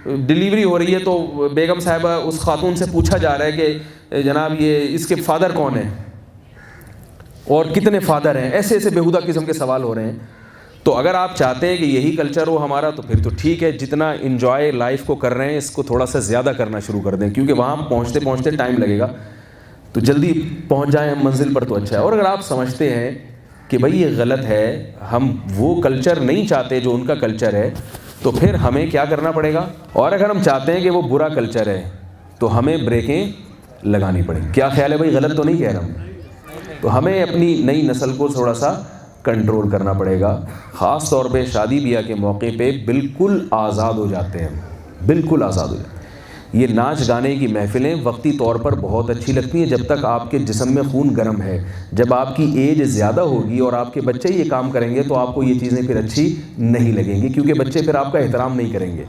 ڈیلیوری ہو رہی ہے تو بیگم صاحبہ اس خاتون سے پوچھا جا رہا ہے کہ جناب یہ اس کے فادر کون ہیں اور کتنے فادر ہیں، ایسے ایسے بیہودہ قسم کے سوال ہو رہے ہیں. تو اگر آپ چاہتے ہیں کہ یہی کلچر ہو ہمارا تو پھر تو ٹھیک ہے، جتنا انجوائے لائف کو کر رہے ہیں اس کو تھوڑا سا زیادہ کرنا شروع کر دیں، کیونکہ وہاں پہنچتے پہنچتے ٹائم لگے گا. تو جلدی پہنچ جائیں ہم منزل پر تو اچھا ہے. اور اگر آپ سمجھتے ہیں کہ بھائی یہ غلط ہے, ہم وہ کلچر نہیں چاہتے جو ان کا کلچر ہے, تو پھر ہمیں کیا کرنا پڑے گا؟ اور اگر ہم چاہتے ہیں کہ وہ برا کلچر ہے تو ہمیں بریکیں لگانی پڑیں. کیا خیال ہے بھائی, غلط تو نہیں کہہ رہا ہوں؟ تو ہمیں اپنی نئی نسل کو تھوڑا سا کنٹرول کرنا پڑے گا. خاص طور پہ شادی بیاہ کے موقع پہ بالکل آزاد ہو جاتے ہیں, بالکل آزاد ہو جاتے ہیں. یہ ناچ گانے کی محفلیں وقتی طور پر بہت اچھی لگتی ہیں جب تک آپ کے جسم میں خون گرم ہے. جب آپ کی ایج زیادہ ہوگی اور آپ کے بچے یہ کام کریں گے تو آپ کو یہ چیزیں پھر اچھی نہیں لگیں گی, کیونکہ بچے پھر آپ کا احترام نہیں کریں گے.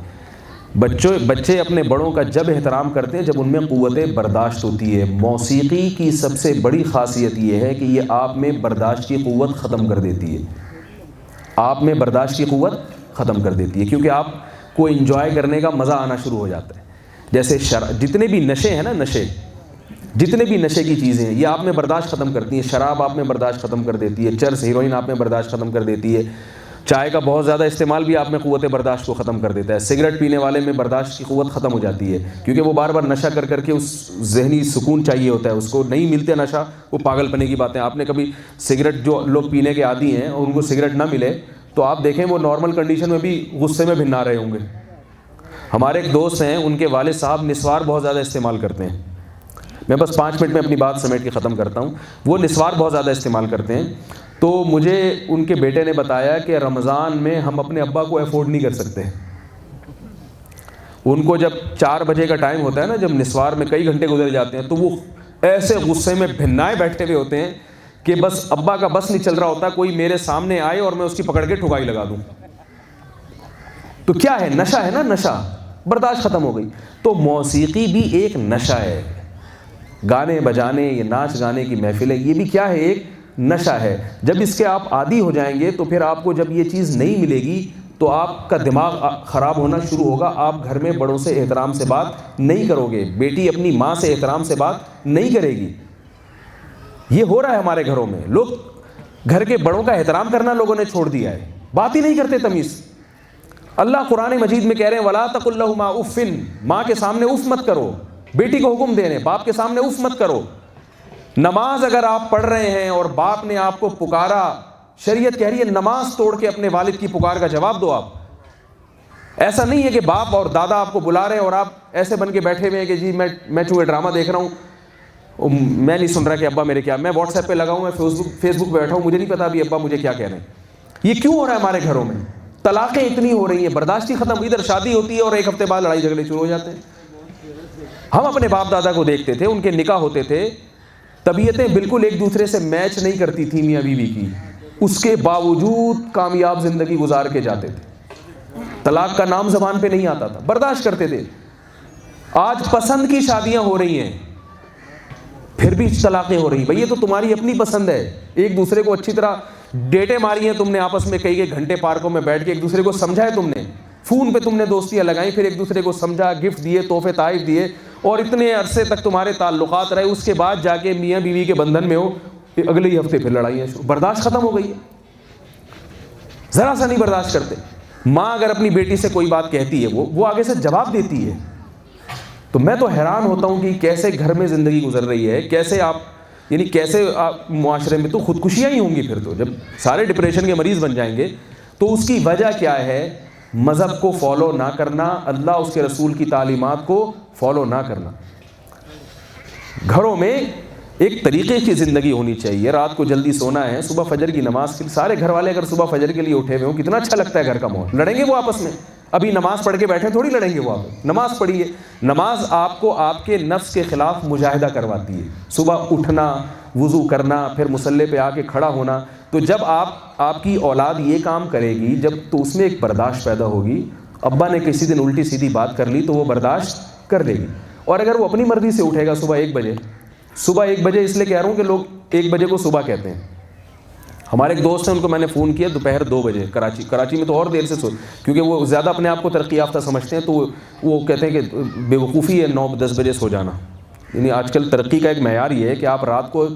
بچے اپنے بڑوں کا جب احترام کرتے ہیں جب ان میں قوت برداشت ہوتی ہے. موسیقی کی سب سے بڑی خاصیت یہ ہے کہ یہ آپ میں برداشت کی قوت ختم کر دیتی ہے, آپ میں برداشت کی قوت ختم کر دیتی ہے, کیونکہ آپ کو انجوائے کرنے کا مزہ آنا شروع ہو جاتا ہے. جیسے جتنے بھی نشے ہیں نا, جتنے بھی نشے کی چیزیں ہیں یہ آپ میں برداشت ختم کرتی ہیں. شراب آپ میں برداشت ختم کر دیتی ہے, چرس ہیروئن آپ میں برداشت ختم کر دیتی ہے, چائے کا بہت زیادہ استعمال بھی آپ میں قوت برداشت کو ختم کر دیتا ہے. سگریٹ پینے والے میں برداشت کی قوت ختم ہو جاتی ہے, کیونکہ وہ بار بار نشہ کر کے اس ذہنی سکون چاہیے ہوتا ہے, اس کو نہیں ملتے نشہ, وہ پاگل پنے کی باتیں. آپ نے کبھی سگریٹ, جو لوگ پینے کے عادی ہیں اور ان کو سگریٹ نہ ملے تو آپ دیکھیں وہ نارمل کنڈیشن میں بھی غصے میں بھنا رہے ہوں گے. ہمارے ایک دوست ہیں, ان کے والد صاحب نسوار بہت زیادہ استعمال کرتے ہیں. میں بس 5 منٹ میں اپنی بات سمیٹ کے ختم کرتا ہوں. وہ نسوار بہت زیادہ استعمال کرتے ہیں. تو مجھے ان کے بیٹے نے بتایا کہ رمضان میں ہم اپنے ابا کو افورڈ نہیں کر سکتے. ان کو جب 4 بجے کا ٹائم ہوتا ہے نا, جب نسوار میں کئی گھنٹے گزر جاتے ہیں, تو وہ ایسے غصے میں بھنائے بیٹھے ہوئے ہوتے ہیں کہ بس ابا کا بس نہیں چل رہا ہوتا, کوئی میرے سامنے آئے اور میں اس کی پکڑ کے ٹھکائی لگا دوں. تو کیا ہے, نشہ ہے نا, نشہ, برداشت ختم ہو گئی. تو موسیقی بھی ایک نشہ ہے. گانے بجانے, یہ ناچ گانے کی محفلیں, یہ بھی کیا ہے, ایک نشہ ہے. جب اس کے آپ عادی ہو جائیں گے تو پھر آپ کو جب یہ چیز نہیں ملے گی تو آپ کا دماغ خراب ہونا شروع ہوگا. آپ گھر میں بڑوں سے احترام سے بات نہیں کرو گے, بیٹی اپنی ماں سے احترام سے بات نہیں کرے گی. یہ ہو رہا ہے ہمارے گھروں میں, لوگ گھر کے بڑوں کا احترام کرنا لوگوں نے چھوڑ دیا ہے, بات ہی نہیں کرتے تمیز. اللہ قرآن مجید میں کہہ رہے ہیں وَلَا تَقُلْ لَهُمَا اُفٍّ, ماں کے سامنے اف مت کرو. بیٹی کو حکم دے رہے ہیں باپ کے سامنے اف مت کرو. نماز اگر آپ پڑھ رہے ہیں اور باپ نے آپ کو پکارا, شریعت کہہ رہی ہے نماز توڑ کے اپنے والد کی پکار کا جواب دو. آپ ایسا نہیں ہے کہ باپ اور دادا آپ کو بلا رہے ہیں اور آپ ایسے بن کے بیٹھے ہوئے ہیں کہ جی میں چونکہ ڈرامہ دیکھ رہا ہوں, میں نہیں سن رہا کہ ابا میرے کیا, میں واٹس ایپ پہ لگا ہوں, میں فیس بک پہ بیٹھا ہوں, مجھے نہیں پتا ابھی ابا مجھے کیا کہہ رہے ہیں. یہ کیوں ہو رہا ہے ہمارے گھروں میں؟ طلاقیں اتنی ہو رہی ہیں, برداشت ہی ختم. ادھر شادی ہوتی ہے اور 1 ہفتے بعد لڑائی جھگڑے شروع ہو جاتے ہیں. ہم اپنے باپ دادا کو دیکھتے تھے, ان کے نکاح ہوتے تھے, طبیعتیں بالکل ایک دوسرے سے میچ نہیں کرتی تھی میاں بیوی کی, اس کے باوجود کامیاب زندگی گزار کے جاتے تھے. طلاق کا نام زبان پہ نہیں آتا تھا, برداشت کرتے تھے. آج پسند کی شادیاں ہو رہی ہیں پھر بھی طلاقیں ہو رہی ہیں. بھئی یہ تو تمہاری اپنی پسند ہے, ایک دوسرے کو اچھی طرح ڈیٹیں ماری ہیں تم نے, آپس میں کئی گھنٹے پارکوں میں بیٹھ کے ایک دوسرے کو سمجھا ہے تم نے, فون پہ تم نے دوستیاں لگائیں, پھر ایک دوسرے کو سمجھا, گفٹ دیے, تحفے تحائف دیے, اور اتنے عرصے تک تمہارے تعلقات رہے. اس کے بعد جا کے میاں بیوی کے بندھن میں ہو, اگلے ہی ہفتے پھر لڑائیاں شروع. برداشت ختم ہو گئی ہے, ذرا سا نہیں برداشت کرتے. ماں اگر اپنی بیٹی سے کوئی بات کہتی ہے وہ آگے سے جواب دیتی ہے. تو میں تو حیران ہوتا ہوں کہ کیسے گھر میں زندگی گزر رہی ہے, کیسے آپ یعنی کیسے آپ معاشرے میں تو خودکشیاں ہی ہوں گی. پھر تو جب سارے ڈپریشن کے مریض بن جائیں گے تو اس کی وجہ کیا ہے؟ مذہب کو فالو نہ کرنا, اللہ اس کے رسول کی تعلیمات کو فالو نہ کرنا. گھروں میں ایک طریقے کی زندگی ہونی چاہیے. رات کو جلدی سونا ہے, صبح فجر کی نماز کے سارے گھر والے اگر صبح فجر کے لیے اٹھے ہوئے ہوں, کتنا اچھا لگتا ہے گھر کا ماحول. لڑیں گے وہ آپس میں؟ ابھی نماز پڑھ کے بیٹھے تھوڑی لڑیں گے وہ آپ. نماز پڑھیے. نماز آپ کو آپ کے نفس کے خلاف مجاہدہ کرواتی ہے. صبح اٹھنا, وضو کرنا, پھر مصلی پہ آ کے کھڑا ہونا. تو جب آپ کی اولاد یہ کام کرے گی, جب تو اس میں ایک برداشت پیدا ہوگی. ابا نے کسی دن الٹی سیدھی بات کر لی تو وہ برداشت کر لے گی. اور اگر وہ اپنی مرضی سے اٹھے گا صبح 1 بجے, صبح 1 بجے اس لیے کہہ رہا ہوں کہ لوگ 1 بجے کو صبح کہتے ہیں. ہمارے ایک دوست ہیں, ان کو میں نے فون کیا دوپہر 2 بجے, کراچی میں تو اور دیر سے سو, کیونکہ وہ زیادہ اپنے آپ کو ترقی یافتہ سمجھتے ہیں, تو وہ کہتے ہیں کہ بے وقوفی ہے 9-10 بجے سو جانا. یعنی آج کل ترقی کا ایک معیار یہ ہے کہ آپ رات کو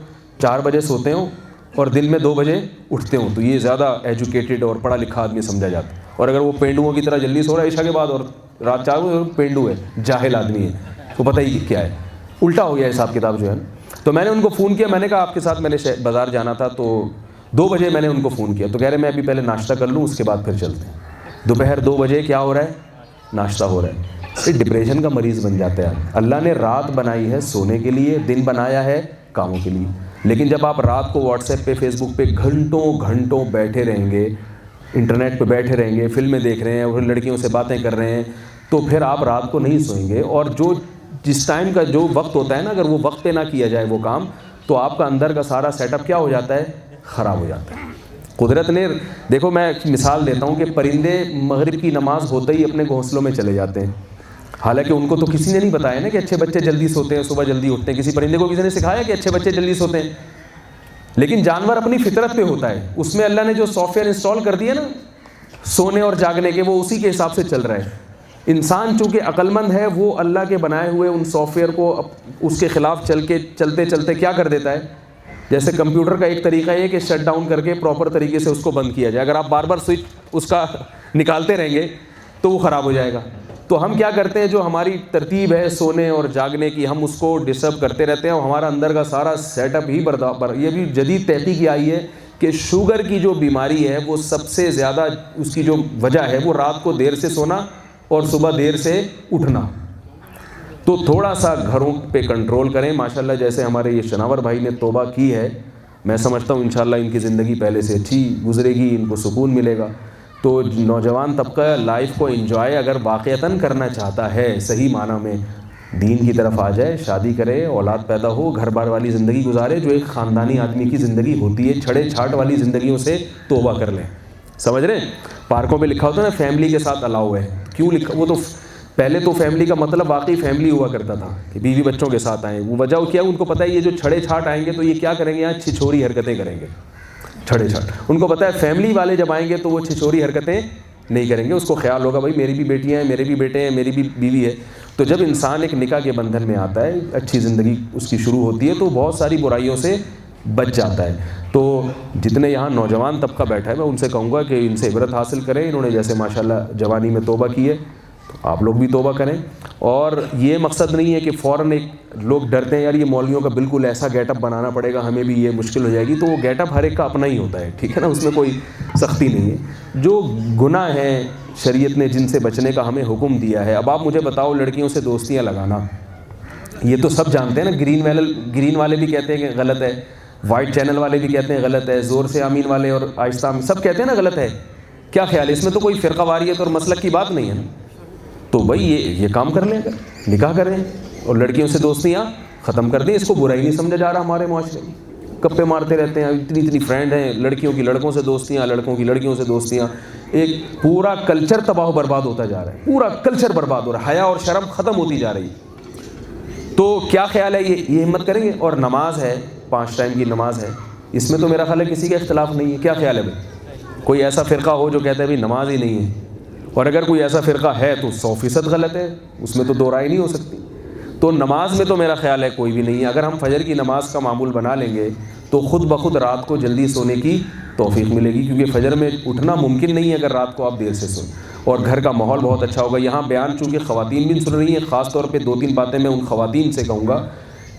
4 بجے سوتے ہوں اور دن میں 2 بجے اٹھتے ہوں, تو یہ زیادہ ایجوکیٹڈ اور پڑھا لکھا آدمی سمجھا جاتا ہے. اور اگر وہ پینڈوؤں کی طرح جلدی سو رہا ہے عشاء کے بعد اور رات 4 بجے, پینڈو ہے, جاہل آدمی ہے, تو پتہ ہی کیا ہے, الٹا ہو گیا حساب کتاب جو ہے. تو میں نے ان کو فون کیا, میں نے کہا آپ کے ساتھ میں نے بازار جانا تھا, تو 2 بجے میں نے ان کو فون کیا, تو کہہ رہے میں ابھی پہلے ناشتہ کر لوں, اس کے بعد پھر چلتے ہیں. دوپہر 2 بجے کیا ہو رہا ہے, ناشتہ ہو رہا ہے. ڈپریشن کا مریض بن جاتا ہے. اللہ نے رات بنائی ہے سونے کے لیے, دن بنایا ہے کاموں کے لیے. لیکن جب آپ رات کو واٹس ایپ پہ فیس بک پہ گھنٹوں گھنٹوں بیٹھے رہیں گے, انٹرنیٹ پہ بیٹھے رہیں گے, فلمیں دیکھ رہے ہیں اور لڑکیوں سے باتیں کر رہے ہیں, تو پھر آپ رات کو نہیں سوئیں گے. اور جس ٹائم کا جو وقت ہوتا ہے نا, اگر وہ وقت پہ نہ کیا جائے وہ کام, تو آپ کا اندر کا سارا سیٹ اپ کیا ہو جاتا ہے, خراب ہو جاتا ہے. قدرت نے دیکھو, میں ایک مثال دیتا ہوں کہ پرندے مغرب کی نماز ہوتے ہی اپنے گھونسلوں میں چلے جاتے ہیں. حالانکہ ان کو تو کسی نے نہیں بتایا نا کہ اچھے بچے جلدی سوتے ہیں, صبح جلدی اٹھتے ہیں. کسی پرندے کو کسی نے سکھایا کہ اچھے بچے جلدی سوتے ہیں؟ لیکن جانور اپنی فطرت پہ ہوتا ہے, اس میں اللہ نے جو سافٹ ویئر انسٹال کر دیا نا سونے اور جاگنے کے, وہ اسی کے حساب سے چل رہا ہے. انسان چونکہ عقل مند ہے, وہ اللہ کے بنائے ہوئے ان سافٹ ویئر کو اس کے خلاف چلتے چلتے کیا کر دیتا ہے. جیسے کمپیوٹر کا ایک طریقہ یہ کہ شٹ ڈاؤن کر کے پراپر طریقے سے اس کو بند کیا جائے. اگر آپ بار بار سوئچ اس کا نکالتے رہیں گے تو وہ خراب ہو جائے گا. تو ہم کیا کرتے ہیں, جو ہماری ترتیب ہے سونے اور جاگنے کی, ہم اس کو ڈسٹرب کرتے رہتے ہیں, اور ہمارا اندر کا سارا سیٹ اپ ہی یہ بھی جدید تحقیق آئی ہے کہ شوگر کی جو بیماری ہے وہ سب سے زیادہ اس کی جو وجہ ہے وہ رات کو دیر سے سونا اور صبح دیر سے اٹھنا. تو تھوڑا سا گھروں پہ کنٹرول کریں. ماشاءاللہ جیسے ہمارے یہ شناور بھائی نے توبہ کی ہے, میں سمجھتا ہوں انشاءاللہ ان کی زندگی پہلے سے اچھی گزرے گی, ان کو سکون ملے گا. تو نوجوان طبقہ لائف کو انجوائے اگر واقعتاً کرنا چاہتا ہے, صحیح معنی میں دین کی طرف آ جائے, شادی کرے, اولاد پیدا ہو, گھر بار والی زندگی گزارے جو ایک خاندانی آدمی کی زندگی ہوتی ہے. چھڑے چھاٹ والی زندگیوں سے توبہ کر لیں. سمجھ رہے ہیں, پارکوں پہ لکھا ہوتا ہے نا فیملی کے ساتھ الاؤ ہے. کیوں لکھا, وہ تو پہلے تو فیملی کا مطلب واقعی فیملی ہوا کرتا تھا کہ بیوی بچوں کے ساتھ آئیں. وہ وجہ کیا, ان کو پتہ ہے یہ جو چھڑے چھاٹ آئیں گے تو یہ کیا کریں گے, یہاں چھچوری حرکتیں کریں گے. چھڑے چھاٹ ان کو پتہ ہے فیملی والے جب آئیں گے تو وہ چھچوری حرکتیں نہیں کریں گے. اس کو خیال ہوگا بھائی میری بھی بیٹیاں ہیں, میرے بھی بیٹے ہیں, میری بھی بیوی ہے. تو جب انسان ایک نکاح کے بندھن میں آتا ہے, اچھی زندگی اس کی شروع ہوتی ہے, تو بہت ساری برائیوں سے بچ جاتا ہے. تو جتنے یہاں نوجوان طبقہ بیٹھا ہے میں ان سے کہوں گا کہ ان سے عبرت حاصل کریں. انہوں نے جیسے ماشاءاللہ جوانی میں توبہ کی ہے, تو آپ لوگ بھی توبہ کریں. اور یہ مقصد نہیں ہے کہ فوراً ایک لوگ ڈرتے ہیں یار یہ مولویوں کا بالکل ایسا گیٹ اپ بنانا پڑے گا, ہمیں بھی یہ مشکل ہو جائے گی. تو وہ گیٹ اپ ہر ایک کا اپنا ہی ہوتا ہے, ٹھیک ہے نا, اس میں کوئی سختی نہیں ہے. جو گناہ ہیں شریعت نے جن سے بچنے کا ہمیں حکم دیا ہے. اب آپ مجھے بتاؤ, لڑکیوں سے دوستیاں لگانا یہ تو سب جانتے ہیں نا, گرین والے بھی کہتے ہیں کہ غلط ہے, وائٹ چینل والے بھی کہتے ہیں غلط ہے, زور سے آمین والے اور آہستہ آمین سب کہتے ہیں نا غلط ہے. کیا خیال ہے, اس میں تو کوئی فرقہ واریت اور مسلک کی بات نہیں ہے نا. تو بھائی یہ کام کر لیں, اگر نکاح کریں اور لڑکیوں سے دوستیاں ختم کر دیں. اس کو برائی نہیں سمجھا جا رہا ہمارے معاشرے میں. گپے مارتے رہتے ہیں, اتنی فرینڈ ہیں, لڑکیوں کی لڑکوں سے دوستیاں, لڑکوں کی لڑکیوں سے دوستیاں. ایک پورا کلچر تباہ و برباد ہوتا جا رہا ہے, پورا کلچر برباد ہو رہا ہے, حیا اور شرم ختم ہوتی جا رہی ہے. تو کیا خیال ہے, یہ ہمت کریں گے. اور نماز ہے, 5 ٹائم کی نماز ہے, اس میں تو میرا خیال ہے کسی کا اختلاف نہیں ہے. کیا خیال ہے بھائی, کوئی ایسا فرقہ ہو جو کہتا ہے بھائی نماز ہی نہیں ہے, اور اگر کوئی ایسا فرقہ ہے تو 100% غلط ہے, اس میں تو دو رائے نہیں ہو سکتی. تو نماز میں تو میرا خیال ہے کوئی بھی نہیں ہے. اگر ہم فجر کی نماز کا معمول بنا لیں گے تو خود بخود رات کو جلدی سونے کی توفیق ملے گی, کیونکہ فجر میں اٹھنا ممکن نہیں ہے اگر رات کو آپ دیر سے سوئیں. اور گھر کا ماحول بہت اچھا ہوگا. یہاں بیان چونکہ خواتین بھی سن رہی ہیں, خاص طور پہ 2-3 باتیں میں ان خواتین سے کہوں گا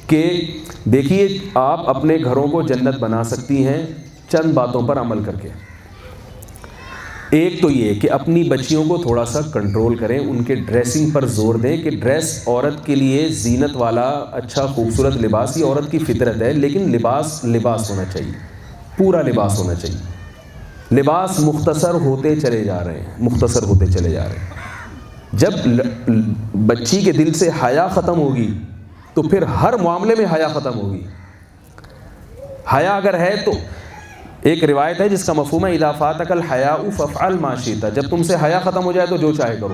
کہ دیکھیے آپ اپنے گھروں کو جنت بنا سکتی ہیں چند باتوں پر عمل کر کے. ایک تو یہ کہ اپنی بچیوں کو تھوڑا سا کنٹرول کریں, ان کے ڈریسنگ پر زور دیں کہ ڈریس عورت کے لیے زینت والا اچھا خوبصورت لباس ہی عورت کی فطرت ہے, لیکن لباس ہونا چاہیے, پورا لباس ہونا چاہیے. لباس مختصر ہوتے چلے جا رہے ہیں. جب بچی کے دل سے حیا ختم ہوگی تو پھر ہر معاملے میں حیا ختم ہوگی. حیا اگر ہے تو ایک روایت ہے جس کا مفہوم ہے اذا فاتک الحیاء فافعل ما شئت, جب تم سے حیا ختم ہو جائے تو جو چاہے کرو.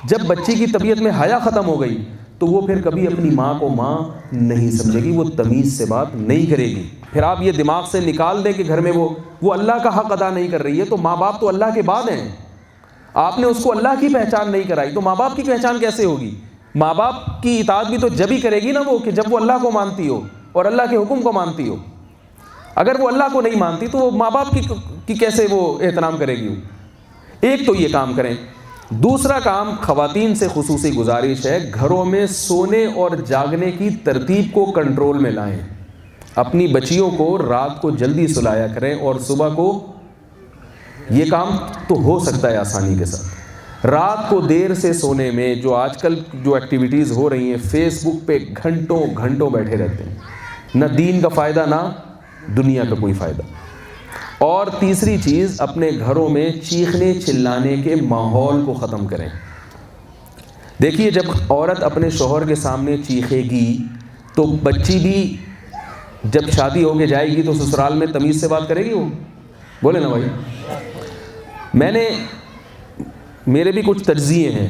جب بچی کی طبیعت میں حیا ختم ہو گئی تو وہ پھر کبھی اپنی ماں کو ماں نہیں سمجھے گی, وہ تمیز سے بات نہیں کرے گی. پھر آپ یہ دماغ سے نکال دیں کہ گھر میں وہ اللہ کا حق ادا نہیں کر رہی ہے, تو ماں باپ تو اللہ کے بعد ہیں. آپ نے اس کو اللہ کی پہچان نہیں کرائی تو ماں باپ کی پہچان کیسے ہوگی. ماں باپ کی اطاعت بھی تو جب ہی کرے گی نا وہ, کہ جب وہ اللہ کو مانتی ہو اور اللہ کے حکم کو مانتی ہو. اگر وہ اللہ کو نہیں مانتی تو وہ ماں باپ کی کیسے وہ احترام کرے گی. ایک تو یہ کام کریں. دوسرا کام, خواتین سے خصوصی گزارش ہے, گھروں میں سونے اور جاگنے کی ترتیب کو کنٹرول میں لائیں. اپنی بچیوں کو رات کو جلدی سلایا کریں اور صبح کو، یہ کام تو ہو سکتا ہے آسانی کے ساتھ۔ رات کو دیر سے سونے میں جو آج کل جو ایکٹیویٹیز ہو رہی ہیں، فیس بک پہ گھنٹوں گھنٹوں بیٹھے رہتے ہیں، نہ دین کا فائدہ نہ دنیا کا کوئی فائدہ۔ اور تیسری چیز، اپنے گھروں میں چیخنے چلانے کے ماحول کو ختم کریں۔ دیکھیے جب عورت اپنے شوہر کے سامنے چیخے گی تو بچی بھی جب شادی ہو کے جائے گی تو سسرال میں تمیز سے بات کرے گی، وہ بولے نا بھائی۔ میرے بھی کچھ تجزیے ہیں،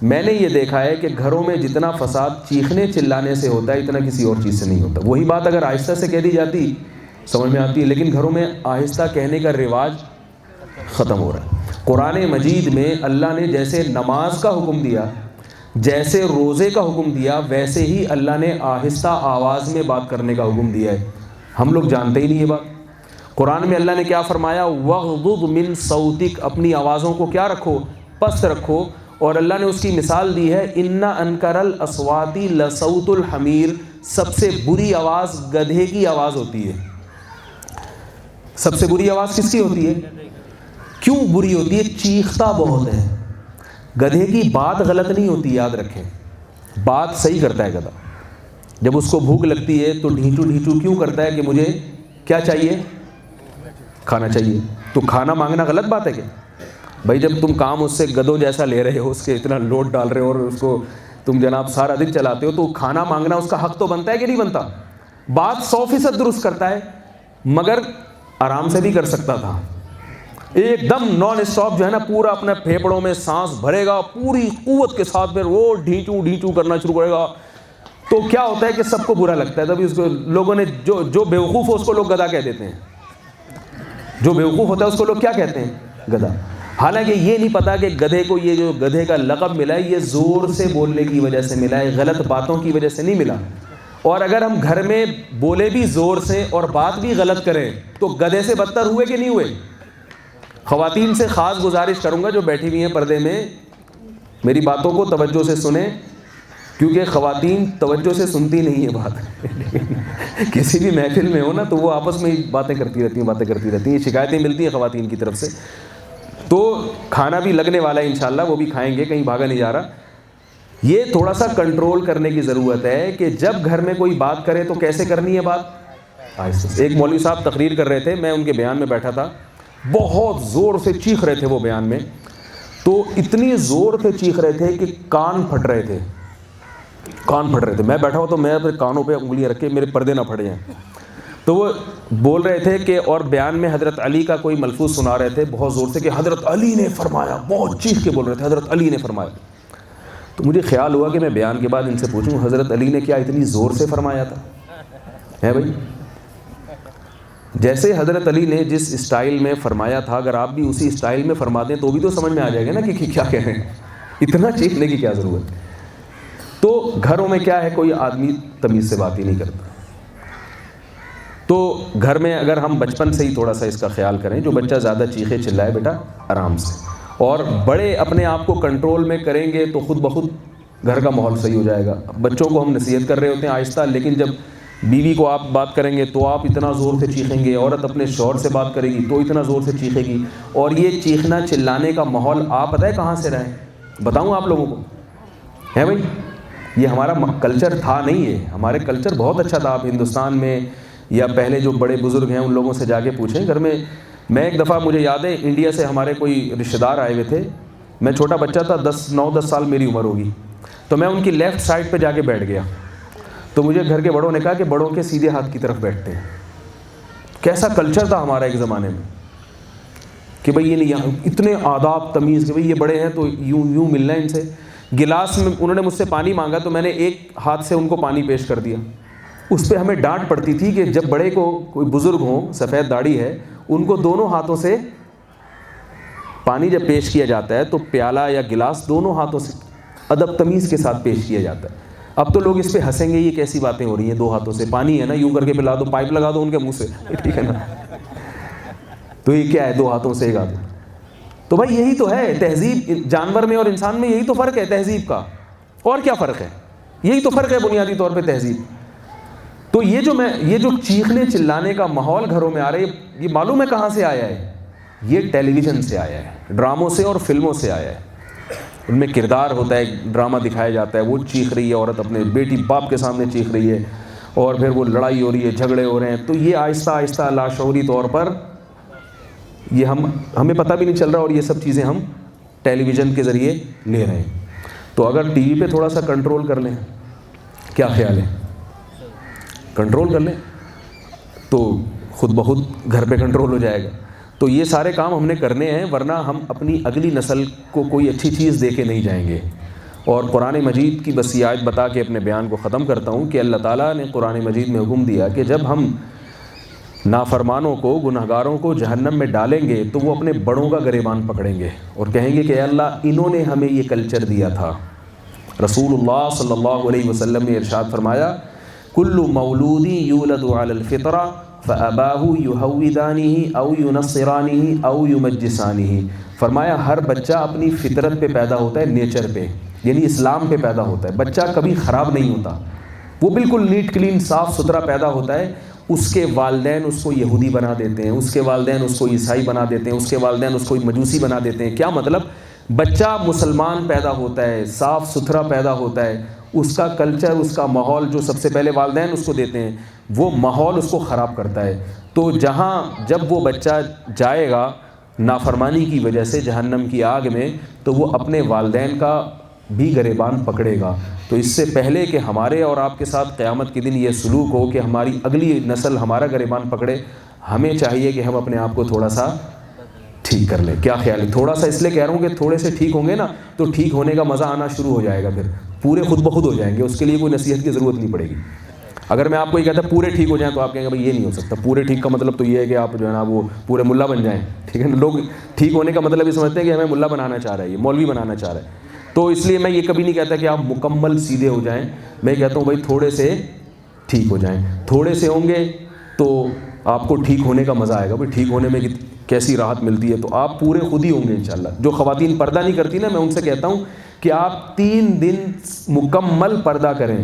میں نے یہ دیکھا ہے کہ گھروں میں جتنا فساد چیخنے چلانے سے ہوتا ہے اتنا کسی اور چیز سے نہیں ہوتا۔ وہی بات اگر آہستہ سے کہہ دی جاتی سمجھ میں آتی ہے، لیکن گھروں میں آہستہ کہنے کا رواج ختم ہو رہا ہے۔ قرآن مجید میں اللہ نے جیسے نماز کا حکم دیا، جیسے روزے کا حکم دیا، ویسے ہی اللہ نے آہستہ آواز میں بات کرنے کا حکم دیا ہے۔ ہم لوگ جانتے ہی نہیں یہ بات۔ قرآن میں اللہ نے کیا فرمایا؟ وَغْضُضْ مِن صَوْتِكَ، اپنی آوازوں کو کیا رکھو؟ پست رکھو۔ اور اللہ نے اس کی مثال دی ہے، اِنَّ أَنْكَرَ الْأَصْوَاتِ لَصَوْتُ الْحَمِيرِ، سب سے بری آواز گدھے کی آواز ہوتی ہے۔ سب سے بری آواز کس کی ہوتی ہے؟ کیوں بری ہوتی ہے؟ چیختا بہت ہے۔ گدھے کی بات غلط نہیں ہوتی، یاد رکھیں، بات صحیح کرتا ہے گدھا۔ جب اس کو بھوک لگتی ہے تو ڈھینچو ڈھینچو کیوں کرتا ہے کہ مجھے کیا چاہیے؟ کھانا چاہیے۔ تو کھانا مانگنا غلط بات ہے کیا؟ بھائی جب تم کام اس سے گدھوں جیسا لے رہے ہو، اس کے اتنا لوڈ ڈال رہے ہو اور اس کو تم جناب سارا دن چلاتے ہو، تو کھانا مانگنا اس کا حق تو بنتا ہے کہ نہیں بنتا؟ بات 100% درست کرتا ہے، مگر آرام سے بھی کر سکتا تھا۔ ایک دم نان اسٹاپ جو ہے نا، پورا اپنے پھیپڑوں میں سانس بھرے گا پوری قوت کے ساتھ، پھر وہ ڈھینچو ڈھینچو کرنا شروع کرے گا، تو کیا ہوتا ہے کہ سب کو برا لگتا ہے۔ تبھی اس کو لوگوں نے جو بیوقوف ہو اس کو لوگ گدھا کہہ دیتے ہیں۔ جو بیوقوف ہوتا ہے اس کو لوگ کیا کہتے ہیں؟ گدھا۔ حالانکہ یہ نہیں پتا کہ گدھے کو یہ جو گدھے کا لقب ملا ہے یہ زور سے بولنے کی وجہ سے ملا ہے، غلط باتوں کی وجہ سے نہیں ملا۔ اور اگر ہم گھر میں بولے بھی زور سے اور بات بھی غلط کریں تو گدھے سے بدتر ہوئے کہ نہیں ہوئے؟ خواتین سے خاص گزارش کروں گا جو بیٹھی ہوئی ہیں پردے میں، میری باتوں کو توجہ سے سنیں، کیونکہ خواتین توجہ سے سنتی نہیں ہے بات۔ کسی بھی محفل میں ہو نا تو وہ آپس میں باتیں کرتی رہتی ہیں، شکایتیں ملتی ہیں خواتین کی طرف سے۔ تو کھانا بھی لگنے والا ہے انشاءاللہ، وہ بھی کھائیں گے، کہیں بھاگا نہیں جا رہا۔ یہ تھوڑا سا کنٹرول کرنے کی ضرورت ہے کہ جب گھر میں کوئی بات کرے تو کیسے کرنی ہے بات؟ آہستہ۔ ایک مولوی صاحب تقریر کر رہے تھے، میں ان کے بیان میں بیٹھا تھا، بہت زور سے چیخ رہے تھے وہ بیان میں، تو اتنی زور سے چیخ رہے تھے کہ کان پھٹ رہے تھے۔ میں بیٹھا ہوا تو میں اپنے کانوں پہ انگلیاں رکھ کے میرے پردے نہ پھٹ جائیں۔ تو وہ بول رہے تھے کہ، اور بیان میں حضرت علی کا کوئی ملفوظ سنا رہے تھے بہت زور سے کہ حضرت علی نے فرمایا، بہت چیخ کے بول رہے تھے حضرت علی نے فرمایا۔ تو مجھے خیال ہوا کہ میں بیان کے بعد ان سے پوچھوں حضرت علی نے کیا اتنی زور سے فرمایا تھا؟ ہے بھائی، جیسے حضرت علی نے جس اسٹائل میں فرمایا تھا اگر آپ بھی اسی اسٹائل میں فرما دیں تو بھی تو سمجھ میں آ جائے گا نا کہ کیا کہہ رہے ہیں، اتنا چیخنے کی کیا ضرورت ہے؟ تو گھروں میں کیا ہے، کوئی آدمی تمیز سے بات ہی نہیں کرتا۔ تو گھر میں اگر ہم بچپن سے ہی تھوڑا سا اس کا خیال کریں، جو بچہ زیادہ چیخے چلائے بیٹا آرام سے، اور بڑے اپنے آپ کو کنٹرول میں کریں گے تو خود بخود گھر کا ماحول صحیح ہو جائے گا۔ بچوں کو ہم نصیحت کر رہے ہوتے ہیں آہستہ، لیکن جب بیوی کو آپ بات کریں گے تو آپ اتنا زور سے چیخیں گے، عورت اپنے شوہر سے بات کرے گی تو اتنا زور سے چیخے گی، اور یہ چیخنا چلانے کا ماحول آپ پتہ ہے کہاں سے رہے؟ بتاؤں آپ لوگوں کو ہے بھائی، یہ ہمارا کلچر تھا نہیں ہے، ہمارے کلچر بہت اچھا تھا۔ آپ ہندوستان میں یا پہلے جو بڑے بزرگ ہیں ان لوگوں سے جا کے پوچھیں گھر میں۔ میں ایک دفعہ مجھے یاد ہے انڈیا سے ہمارے کوئی رشتہ دار آئے ہوئے تھے، میں چھوٹا بچہ تھا، 9-10 سال میری عمر ہوگی، تو میں ان کی لیفٹ سائڈ پہ جا کے بیٹھ گیا، تو مجھے گھر کے بڑوں نے کہا کہ بڑوں کے سیدھے ہاتھ کی طرف بیٹھتے ہیں۔ کیسا کلچر تھا ہمارا ایک زمانے میں کہ بھئی یہ نہیں، اتنے آداب تمیز کہ بھئی یہ بڑے ہیں تو یوں ملنا ہے ان سے۔ گلاس میں انہوں نے مجھ سے پانی مانگا تو میں نے ایک ہاتھ سے ان کو پانی پیش کر دیا۔ اس پہ ہمیں ڈانٹ پڑتی تھی کہ جب بڑے کو کوئی بزرگ ہوں، سفید داڑھی ہے، ان کو دونوں ہاتھوں سے پانی جب پیش کیا جاتا ہے تو پیالہ یا گلاس دونوں ہاتھوں سے ادب تمیز کے ساتھ پیش کیا جاتا ہے۔ اب تو لوگ اس پہ ہنسیں گے، یہ کیسی باتیں ہو رہی ہیں، 2 ہاتھوں سے پانی ہے نا، یوں کر کے پلا دو، پائپ لگا دو ان کے منہ سے، ٹھیک ہے نا، تو یہ کیا ہے 2 ہاتھوں سے 1 ہاتھ۔ تو بھائی یہی تو ہے تہذیب، جانور میں اور انسان میں یہی تو فرق ہے تہذیب کا، اور کیا فرق ہے؟ یہی تو فرق ہے بنیادی طور پہ تہذیب۔ تو یہ جو چیخنے چلانے کا ماحول گھروں میں آ رہا ہے، یہ معلوم ہے کہاں سے آیا ہے؟ یہ ٹیلی ویژن سے آیا ہے، ڈراموں سے اور فلموں سے آیا ہے۔ ان میں کردار ہوتا ہے، ڈرامہ دکھایا جاتا ہے، وہ چیخ رہی ہے عورت، اپنے بیٹی باپ کے سامنے چیخ رہی ہے، اور پھر وہ لڑائی ہو رہی ہے، جھگڑے ہو رہے ہیں۔ تو یہ آہستہ آہستہ لاشعوری طور پر یہ ہمیں پتہ بھی نہیں چل رہا، اور یہ سب چیزیں ہم ٹیلی ویژن کے ذریعے لے رہے ہیں۔ تو اگر ٹی وی پہ تھوڑا سا کنٹرول کر لیں، کیا خیال ہے؟ کنٹرول کر لیں تو خود بخود گھر پہ کنٹرول ہو جائے گا۔ تو یہ سارے کام ہم نے کرنے ہیں، ورنہ ہم اپنی اگلی نسل کو کوئی اچھی چیز دے کے نہیں جائیں گے۔ اور قرآن مجید کی بس یہ آیت بتا کے اپنے بیان کو ختم کرتا ہوں کہ اللہ تعالیٰ نے قرآن مجید میں حکم دیا کہ جب ہم نافرمانوں کو، گنہگاروں کو جہنم میں ڈالیں گے تو وہ اپنے بڑوں کا گریبان پکڑیں گے اور کہیں گے کہ اے اللہ، انہوں نے ہمیں یہ کلچر دیا تھا۔ رسول اللہ صلی اللہ علیہ وسلم نے ارشاد فرمایا، کل مولود یولد علی الفطرہ فاباہ یہودانہ او ینصرانہ او یمجسانہ۔ فرمایا ہر بچہ اپنی فطرت پہ پیدا ہوتا ہے، نیچر پہ، یعنی اسلام پہ پیدا ہوتا ہے۔ بچہ کبھی خراب نہیں ہوتا، وہ بالکل نیٹ کلین صاف ستھرا پیدا ہوتا ہے۔ اس کے والدین اس کو یہودی بنا دیتے ہیں، اس کے والدین اس کو عیسائی بنا دیتے ہیں، اس کے والدین اس کو مجوسی بنا دیتے ہیں۔ کیا مطلب؟ بچہ مسلمان پیدا ہوتا ہے، صاف ستھرا پیدا ہوتا ہے، اس کا کلچر، اس کا ماحول جو سب سے پہلے والدین اس کو دیتے ہیں، وہ ماحول اس کو خراب کرتا ہے۔ تو جب وہ بچہ جائے گا نافرمانی کی وجہ سے جہنم کی آگ میں، تو وہ اپنے والدین کا بھی گریبان پکڑے گا۔ تو اس سے پہلے کہ ہمارے اور آپ کے ساتھ قیامت کے دن یہ سلوک ہو کہ ہماری اگلی نسل ہمارا گریبان پکڑے، ہمیں چاہیے کہ ہم اپنے آپ کو تھوڑا سا ٹھیک کر لیں۔ کیا خیال ہے؟ تھوڑا سا اس لیے کہہ رہا ہوں کہ تھوڑے سے ٹھیک ہوں گے نا تو ٹھیک ہونے کا مزہ آنا شروع ہو جائے گا، پھر پورے خود بخود ہو جائیں گے، اس کے لیے کوئی نصیحت کی ضرورت نہیں پڑے گی۔ اگر میں آپ کو یہ کہتا پورے ٹھیک ہو جائیں تو آپ کہیں گے بھائی یہ نہیں ہو سکتا۔ پورے ٹھیک کا مطلب تو یہ ہے کہ آپ جو ہے نا وہ پورے ملا بن جائیں، ٹھیک ہے نا۔ لوگ ٹھیک ہونے کا مطلب یہ سمجھتے ہیں کہ ہمیں ملا بنانا چاہ رہا ہے، یہ مولوی بنانا چاہ رہا ہے۔ تو اس لیے میں یہ کبھی نہیں کہتا کہ آپ مکمل سیدھے ہو جائیں، میں کہتا ہوں بھائی تھوڑے سے ٹھیک ہو جائیں۔ تھوڑے سے ہوں گے تو آپ کو ٹھیک ہونے کا مزہ آئے گا۔ بھائی ٹھیک ہونے میں کیسی راحت ملتی ہے، تو آپ پورے خود ہی ہوں گے انشاءاللہ۔ جو خواتین پردہ نہیں کرتی نا، میں ان سے کہتا ہوں کہ آپ 3 دن مکمل پردہ کریں،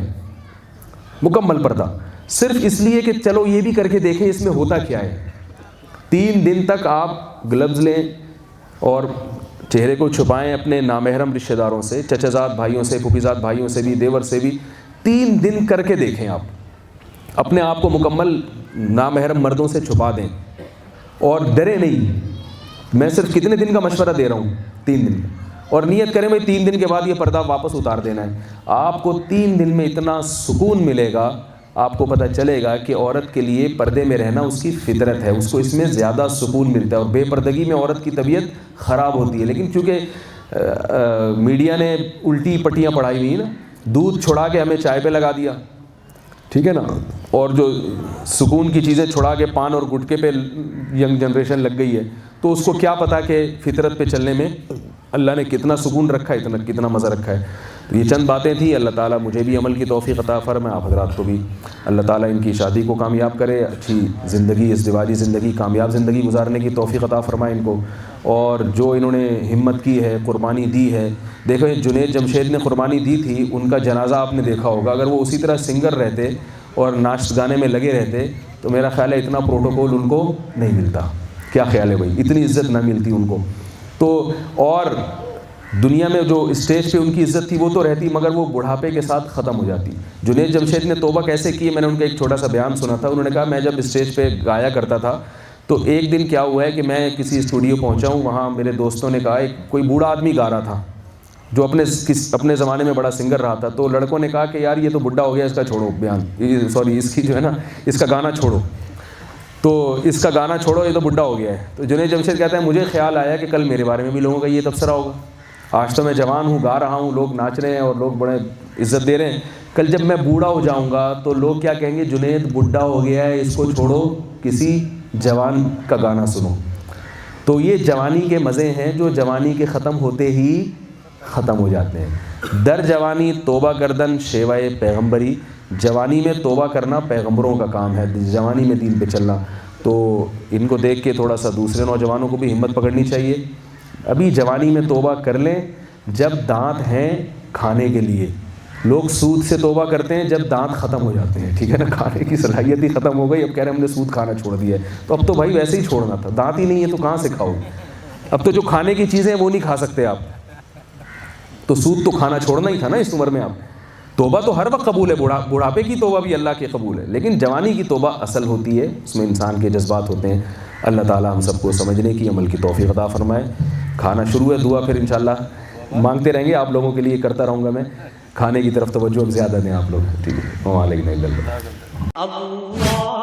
مکمل پردہ، صرف اس لیے کہ چلو یہ بھی کر کے دیکھیں اس میں ہوتا کیا ہے۔ 3 دن تک آپ گلوز لیں اور چہرے کو چھپائیں اپنے نامحرم رشتہ داروں سے، چچا زاد بھائیوں سے، پھوپھی زاد بھائیوں سے بھی، دیور سے بھی۔ 3 دن کر کے دیکھیں، آپ اپنے آپ کو مکمل نامحرم مردوں سے چھپا دیں اور ڈرے نہیں۔ میں صرف کتنے دن کا مشورہ دے رہا ہوں؟ 3 دن، اور نیت کریں بھائی 3 دن کے بعد یہ پردہ واپس اتار دینا ہے۔ آپ کو 3 دن میں اتنا سکون ملے گا، آپ کو پتہ چلے گا کہ عورت کے لیے پردے میں رہنا اس کی فطرت ہے، اس کو اس میں زیادہ سکون ملتا ہے، اور بے پردگی میں عورت کی طبیعت خراب ہوتی ہے۔ لیکن چونکہ میڈیا نے الٹی پٹیاں پڑھائی ہوئی ہیں نا، دودھ چھڑا کے ہمیں چائے پہ لگا دیا، ٹھیک ہے نا، اور جو سکون کی چیزیں چھڑا کے پان اور گٹکے پہ ینگ جنریشن لگ گئی ہے، تو اس کو کیا پتا کہ فطرت پہ چلنے میں اللہ نے کتنا سکون رکھا ہے، کتنا مزہ رکھا ہے۔ تو یہ چند باتیں تھیں۔ اللہ تعالیٰ مجھے بھی عمل کی توفیق عطا فرمائے، آپ حضرات کو بھی اللہ تعالیٰ ان کی شادی کو کامیاب کرے، اچھی زندگی، ازدواجی زندگی، کامیاب زندگی گزارنے کی توفیق عطا فرمائے ان کو۔ اور جو انہوں نے ہمت کی ہے، قربانی دی ہے، دیکھو جنید جمشید نے قربانی دی تھی، ان کا جنازہ آپ نے دیکھا ہوگا، اگر وہ اسی طرح سنگر رہتے اور ناشت گانے میں لگے رہتے تو میرا خیال ہے اتنا پروٹوکول ان کو نہیں ملتا۔ کیا خیال ہے بھائی؟ اتنی عزت نہ ملتی ان کو۔ تو اور دنیا میں جو اسٹیج پہ ان کی عزت تھی وہ تو رہتی، مگر وہ بڑھاپے کے ساتھ ختم ہو جاتی۔ جنید جمشید نے توبہ کیسے کی، میں نے ان کا ایک چھوٹا سا بیان سنا تھا۔ انہوں نے کہا میں جب اسٹیج پہ گایا کرتا تھا تو ایک دن کیا ہوا ہے کہ میں کسی اسٹوڈیو پہنچا ہوں، وہاں میرے دوستوں نے کہا کوئی بوڑھا آدمی گا رہا تھا جو اپنے زمانے میں بڑا سنگر رہا تھا، تو لڑکوں نے کہا کہ یار یہ تو بڈھا ہو گیا، اس کا چھوڑو بیان، اس کی جو ہے نا اس کا گانا چھوڑو، تو اس کا گانا چھوڑو، یہ تو بڈھا ہو گیا ہے۔ تو جنید جمشید کہتا ہے مجھے خیال آیا کہ کل میرے بارے میں بھی لوگوں کا یہ تبصرہ ہوگا، آج تو میں جوان ہوں، گا رہا ہوں، لوگ ناچ رہے ہیں اور لوگ بڑے عزت دے رہے ہیں، کل جب میں بوڑھا ہو جاؤں گا تو لوگ کیا کہیں گے، جنید بڈھا ہو گیا ہے، اس کو چھوڑو، کسی جوان کا گانا سنو۔ تو یہ جوانی کے مزے ہیں جو جوانی کے ختم ہوتے ہی ختم ہو جاتے ہیں۔ در جوانی توبہ کردن شیوائے پیغمبری، جوانی میں توبہ کرنا پیغمبروں کا کام ہے، جوانی میں دین پہ چلنا۔ تو ان کو دیکھ کے تھوڑا سا دوسرے نوجوانوں کو بھی ہمت پکڑنی چاہیے، ابھی جوانی میں توبہ کر لیں، جب دانت ہیں کھانے کے لیے، لوگ سود سے توبہ کرتے ہیں جب دانت ختم ہو جاتے ہیں، ٹھیک ہے نا، کھانے کی صلاحیت ہی ختم ہو گئی، اب کہہ رہے ہیں ہم نے سود کھانا چھوڑ دیا ہے، تو اب تو بھائی ویسے ہی چھوڑنا تھا، دانت ہی نہیں ہے تو کہاں سے کھاؤ، اب تو جو کھانے کی چیزیں ہیں وہ نہیں کھا سکتے آپ، تو سود تو کھانا چھوڑنا ہی تھا نا اس عمر میں۔ آپ توبہ تو ہر وقت قبول ہے، بڑھاپے کی توبہ بھی اللہ کے قبول ہے، لیکن جوانی کی توبہ اصل ہوتی ہے، اس میں انسان کے جذبات ہوتے ہیں۔ اللہ تعالیٰ ہم سب کو سمجھنے کی، عمل کی توفیق عطا فرمائے۔ کھانا شروع ہے، دعا پھر انشاءاللہ مانگتے رہیں گے، آپ لوگوں کے لیے کرتا رہوں گا میں، کھانے کی طرف توجہ زیادہ دیں آپ لوگ، ٹھیک ہے۔ وعلیکم السلام۔ اللہ